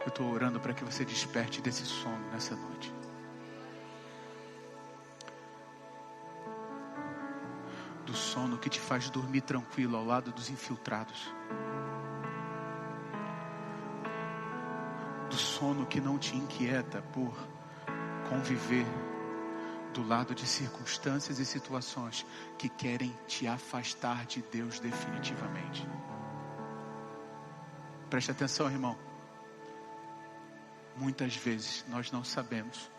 Eu estou orando para que você desperte desse sono nessa noite. Do sono que te faz dormir tranquilo ao lado dos infiltrados. sono que não te inquieta por conviver do lado de circunstâncias e situações que querem te afastar de Deus definitivamente. Preste atenção, irmão. Muitas vezes nós não sabemos,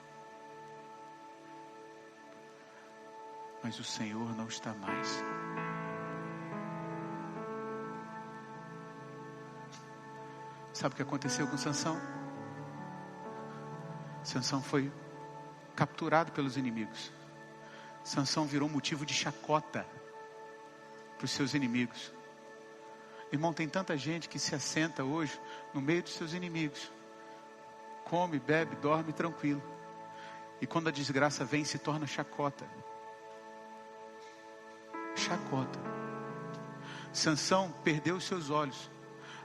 mas o Senhor não está mais. Sabe o que aconteceu com Sansão? Sansão foi capturado pelos inimigos. Sansão virou motivo de chacota para os seus inimigos. Irmão, tem tanta gente que se assenta hoje no meio dos seus inimigos. Come, bebe, dorme tranquilo. E quando a desgraça vem, se torna chacota. Chacota. Sansão perdeu os seus olhos.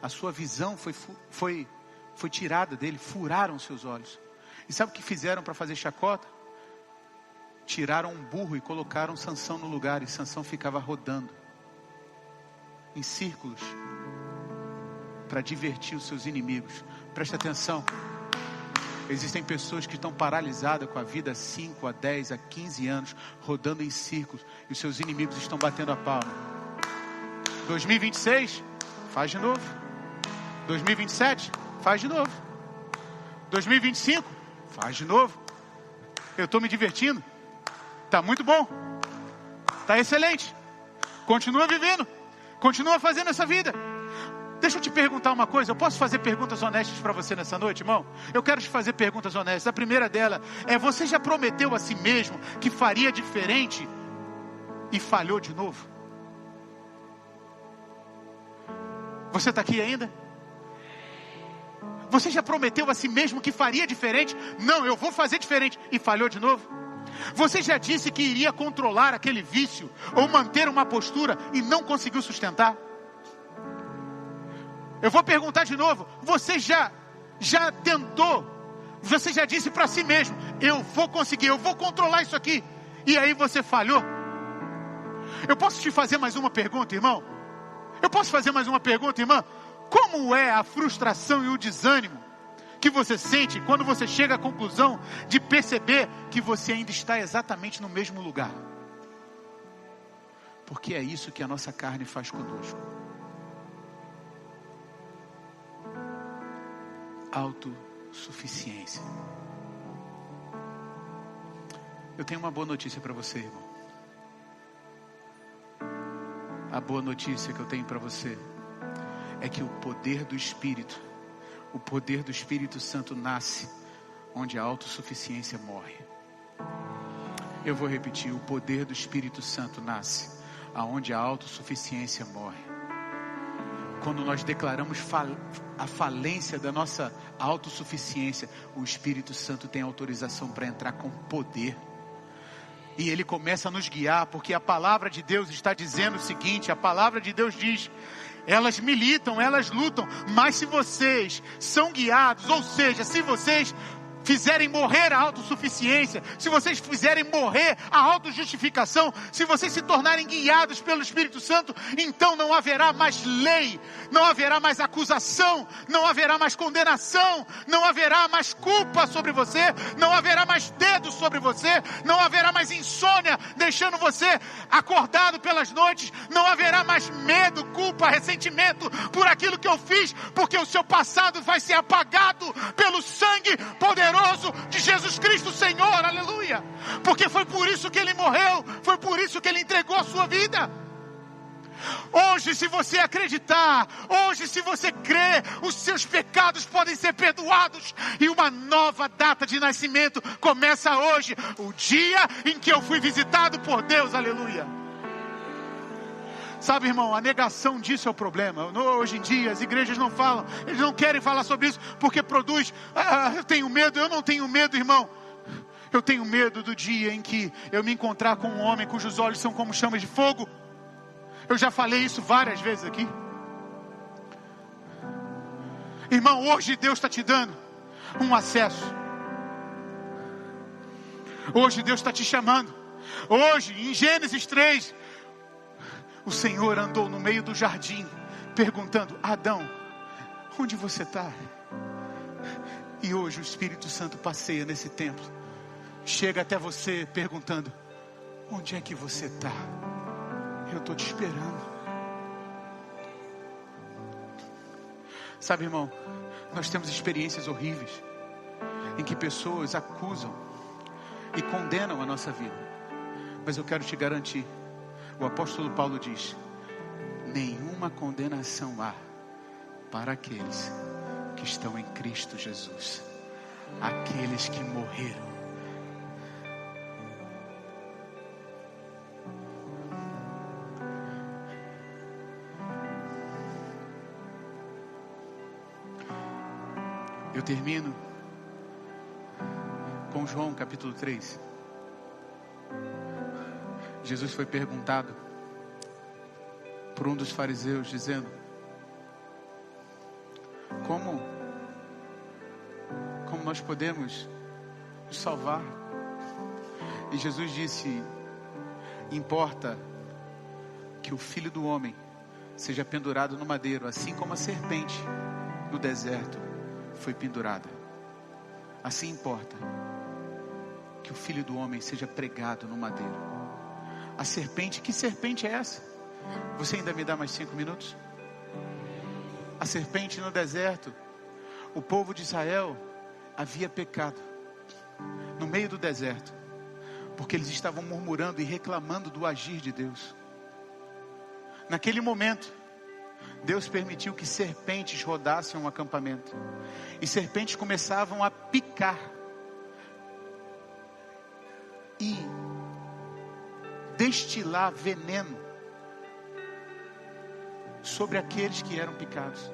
A sua visão foi tirada dele. Furaram os seus olhos. E sabe o que fizeram para fazer chacota? Tiraram um burro e colocaram Sansão no lugar. E Sansão ficava rodando em círculos para divertir os seus inimigos. Preste atenção. Existem pessoas que estão paralisadas com a vida há 5, a 10, a 15 anos, rodando em círculos, e os seus inimigos estão batendo a palma. 2026, faz de novo. 2027, faz de novo. 2025, faz de novo. Eu estou me divertindo. Está muito bom. Está excelente. Continua vivendo. Continua fazendo essa vida. Deixa eu te perguntar uma coisa. Eu posso fazer perguntas honestas para você nessa noite, irmão? Eu quero te fazer perguntas honestas. A primeira dela é: você já prometeu a si mesmo que faria diferente e falhou de novo? Você está aqui ainda? Você já prometeu a si mesmo que faria diferente? Não, eu vou fazer diferente, e falhou de novo? Você já disse que iria controlar aquele vício ou manter uma postura e não conseguiu sustentar? Eu vou perguntar de novo. Você já tentou? Você já disse para si mesmo: eu vou conseguir, eu vou controlar isso aqui, e aí você falhou? Eu posso te fazer mais uma pergunta, irmão? Eu posso fazer mais uma pergunta, irmã? Como é a frustração e o desânimo que você sente quando você chega à conclusão de perceber que você ainda está exatamente no mesmo lugar? Porque é isso que a nossa carne faz conosco. Autossuficiência. Eu tenho uma boa notícia para você, irmão. A boa notícia que eu tenho para você é que o poder do Espírito Santo nasce onde a autossuficiência morre. Eu vou repetir: o poder do Espírito Santo nasce aonde a autossuficiência morre. Quando nós declaramos a falência da nossa autossuficiência, o Espírito Santo tem autorização para entrar com poder. E Ele começa a nos guiar, porque a palavra de Deus está dizendo o seguinte: a palavra de Deus diz: elas militam, elas lutam, mas se vocês são guiados, ou seja, se vocês fizerem morrer a autossuficiência, se vocês fizerem morrer a autojustificação, se vocês se tornarem guiados pelo Espírito Santo, então não haverá mais lei, não haverá mais acusação, não haverá mais condenação, não haverá mais culpa sobre você, não haverá mais dedo sobre você, não haverá mais insônia deixando você acordado pelas noites, não haverá mais medo, culpa, ressentimento por aquilo que eu fiz, porque o seu passado vai ser apagado pelo sangue poderoso de Jesus Cristo, Senhor, aleluia, porque foi por isso que Ele morreu, foi por isso que Ele entregou a sua vida. Hoje, se você acreditar, hoje, se você crer, os seus pecados podem ser perdoados, e uma nova data de nascimento começa hoje, o dia em que eu fui visitado por Deus, aleluia. Sabe, irmão, a negação disso é o problema. Hoje em dia as igrejas não falam, eles não querem falar sobre isso, porque produz, eu tenho medo. Eu não tenho medo, irmão. Eu tenho medo do dia em que eu me encontrar com um homem cujos olhos são como chamas de fogo. Eu já falei isso várias vezes aqui. Irmão, hoje Deus está te dando um acesso. Hoje Deus está te chamando. Hoje, em Gênesis 3, o Senhor andou no meio do jardim, perguntando: Adão, onde você está? E hoje o Espírito Santo passeia nesse templo. Chega até você perguntando: onde é que você está? Eu estou te esperando. Sabe, irmão, nós temos experiências horríveis em que pessoas acusam e condenam a nossa vida. Mas eu quero te garantir, o apóstolo Paulo diz: nenhuma condenação há para aqueles que estão em Cristo Jesus, aqueles que morreram. Eu termino com João capítulo 3. Jesus foi perguntado por um dos fariseus, dizendo: como nós podemos nos salvar? E Jesus disse: importa que o Filho do Homem seja pendurado no madeiro, assim como a serpente no deserto foi pendurada. Assim importa que o Filho do Homem seja pregado no madeiro. A serpente, que serpente é essa? Você ainda me dá mais 5 minutos? A serpente no deserto. O povo de Israel havia pecado no meio do deserto, porque eles estavam murmurando e reclamando do agir de Deus. Naquele momento, Deus permitiu que serpentes rodassem um acampamento, e serpentes começavam a picar e destilar veneno sobre aqueles que eram picados.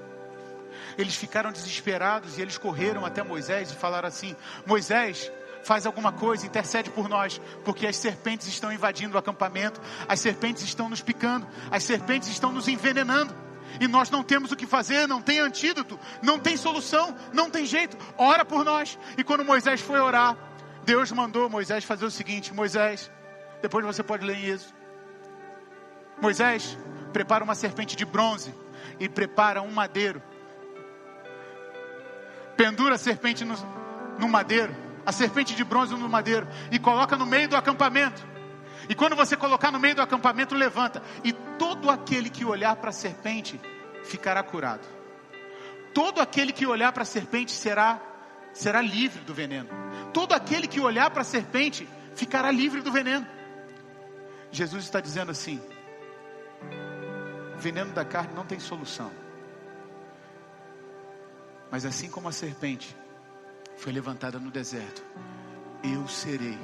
Eles ficaram desesperados e eles correram até Moisés e falaram assim: Moisés, faz alguma coisa, intercede por nós, porque as serpentes estão invadindo o acampamento, as serpentes estão nos picando, as serpentes estão nos envenenando, e nós não temos o que fazer, não tem antídoto, não tem solução, não tem jeito, ora por nós. E quando Moisés foi orar, Deus mandou Moisés fazer o seguinte: Moisés, depois você pode ler em Êxodo, Moisés, prepara uma serpente de bronze e prepara um madeiro, pendura a serpente no madeiro, a serpente de bronze no madeiro, e coloca no meio do acampamento. E quando você colocar no meio do acampamento, levanta, e todo aquele que olhar para a serpente ficará curado. Todo aquele que olhar para a serpente será livre do veneno. Todo aquele que olhar para a serpente ficará livre do veneno. Jesus está dizendo assim: o veneno da carne não tem solução. Mas assim como a serpente foi levantada no deserto, eu serei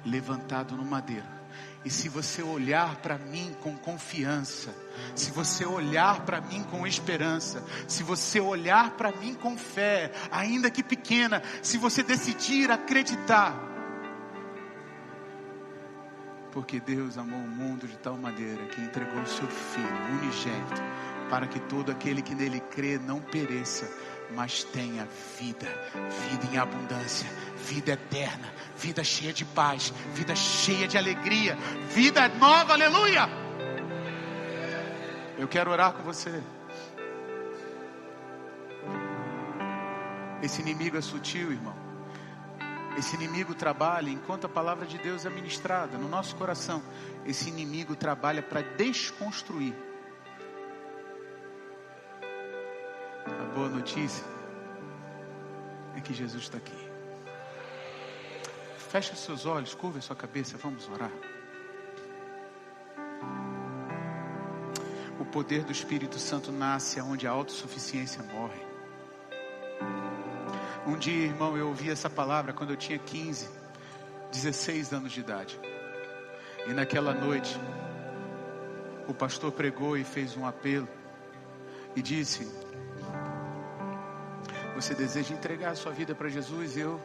levantado no madeiro. E se você olhar para mim com confiança, se você olhar para mim com esperança, se você olhar para mim com fé, ainda que pequena, se você decidir acreditar, porque Deus amou o mundo de tal maneira que entregou o seu Filho unigênito, para que todo aquele que nele crê não pereça, mas tenha vida em abundância, vida eterna, vida cheia de paz, vida cheia de alegria, vida nova, aleluia. Eu quero orar com você. Esse inimigo é sutil, irmão. Esse inimigo trabalha enquanto a palavra de Deus é ministrada no nosso coração. Esse inimigo trabalha para desconstruir. A boa notícia é que Jesus está aqui. Feche seus olhos, curva a sua cabeça, vamos orar. O poder do Espírito Santo nasce onde a autossuficiência morre. Um dia, irmão, eu ouvi essa palavra quando eu tinha 15, 16 anos de idade. E naquela noite, o pastor pregou e fez um apelo e disse: você deseja entregar a sua vida para Jesus? Eu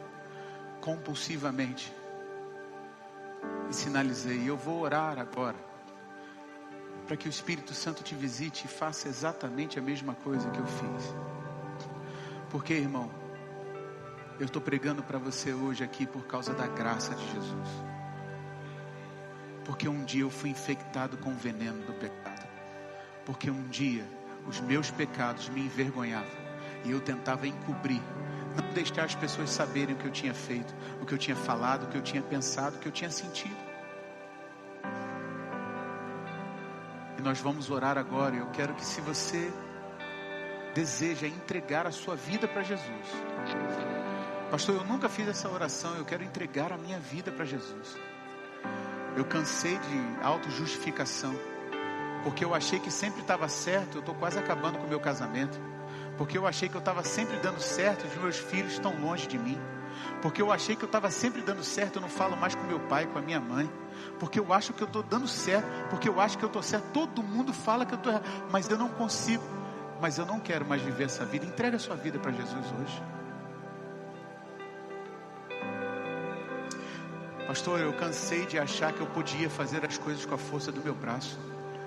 compulsivamente e sinalizei: eu vou orar agora para que o Espírito Santo te visite e faça exatamente a mesma coisa que eu fiz. Porque, irmão, eu estou pregando para você hoje aqui por causa da graça de Jesus. Porque um dia eu fui infectado com o veneno do pecado. Porque um dia os meus pecados me envergonhavam e eu tentava encobrir, Não deixar as pessoas saberem o que eu tinha feito, o que eu tinha falado, o que eu tinha pensado, o que eu tinha sentido. E nós vamos orar agora. Eu quero que, se você deseja entregar a sua vida para Jesus, pastor, eu nunca fiz essa oração, eu quero entregar a minha vida para Jesus. Eu cansei de autojustificação, porque eu achei que sempre estava certo. Eu estou quase acabando com o meu casamento, porque eu achei que eu estava sempre dando certo e os meus filhos estão longe de mim, porque eu achei que eu estava sempre dando certo, eu não falo mais com meu pai, com a minha mãe, porque eu acho que eu estou dando certo, porque eu acho que eu estou certo. Todo mundo fala que eu estou errado, mas eu não consigo. Mas eu não quero mais viver essa vida. Entrega a sua vida para Jesus hoje. Pastor, eu cansei de achar que eu podia fazer as coisas com a força do meu braço.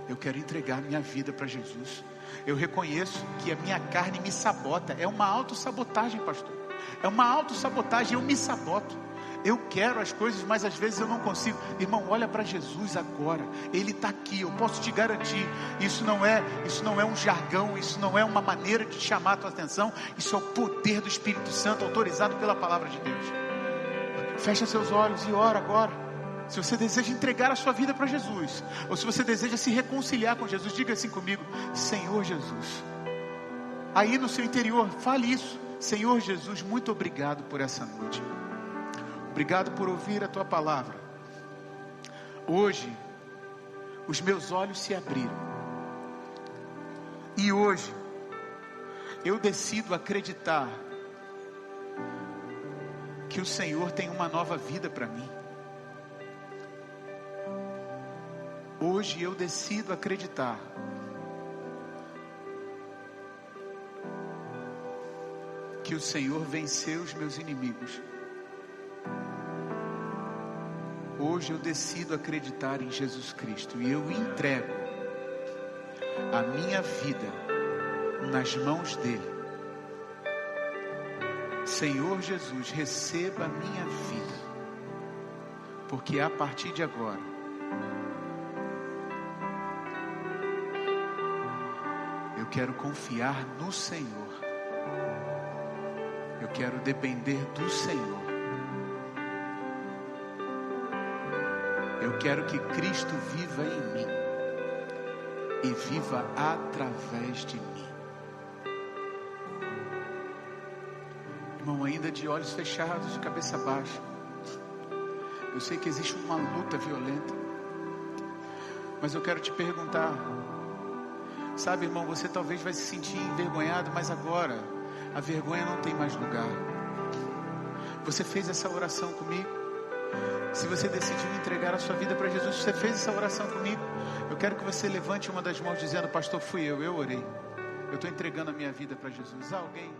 Eu quero entregar minha vida para Jesus. Eu reconheço que a minha carne me sabota. É uma autossabotagem, pastor. É uma autossabotagem, eu me saboto. Eu quero as coisas, mas às vezes eu não consigo. Irmão, olha para Jesus agora. Ele está aqui, eu posso te garantir. Isso não é um jargão, isso não é uma maneira de chamar a tua atenção. Isso é o poder do Espírito Santo, autorizado pela palavra de Deus. Fecha seus olhos e ora agora. Se você deseja entregar a sua vida para Jesus, ou se você deseja se reconciliar com Jesus, diga assim comigo: Senhor Jesus. Aí no seu interior, fale isso: Senhor Jesus, muito obrigado por essa noite. Obrigado por ouvir a tua palavra. Hoje os meus olhos se abriram, e hoje eu decido acreditar que o Senhor tem uma nova vida para mim. Hoje eu decido acreditar que o Senhor venceu os meus inimigos. Hoje eu decido acreditar em Jesus Cristo, e eu entrego a minha vida nas mãos dele. Senhor Jesus, receba a minha vida, porque a partir de agora eu quero confiar no Senhor. Eu quero depender do Senhor. Eu quero que Cristo viva em mim e viva através de mim. Irmão, ainda de olhos fechados, de cabeça baixa, eu sei que existe uma luta violenta, mas eu quero te perguntar, sabe, irmão, você talvez vai se sentir envergonhado, mas agora a vergonha não tem mais lugar. Você fez essa oração comigo? Se você decidiu entregar a sua vida para Jesus, você fez essa oração comigo, eu quero que você levante uma das mãos dizendo: pastor, fui eu orei, eu estou entregando a minha vida para Jesus. Alguém?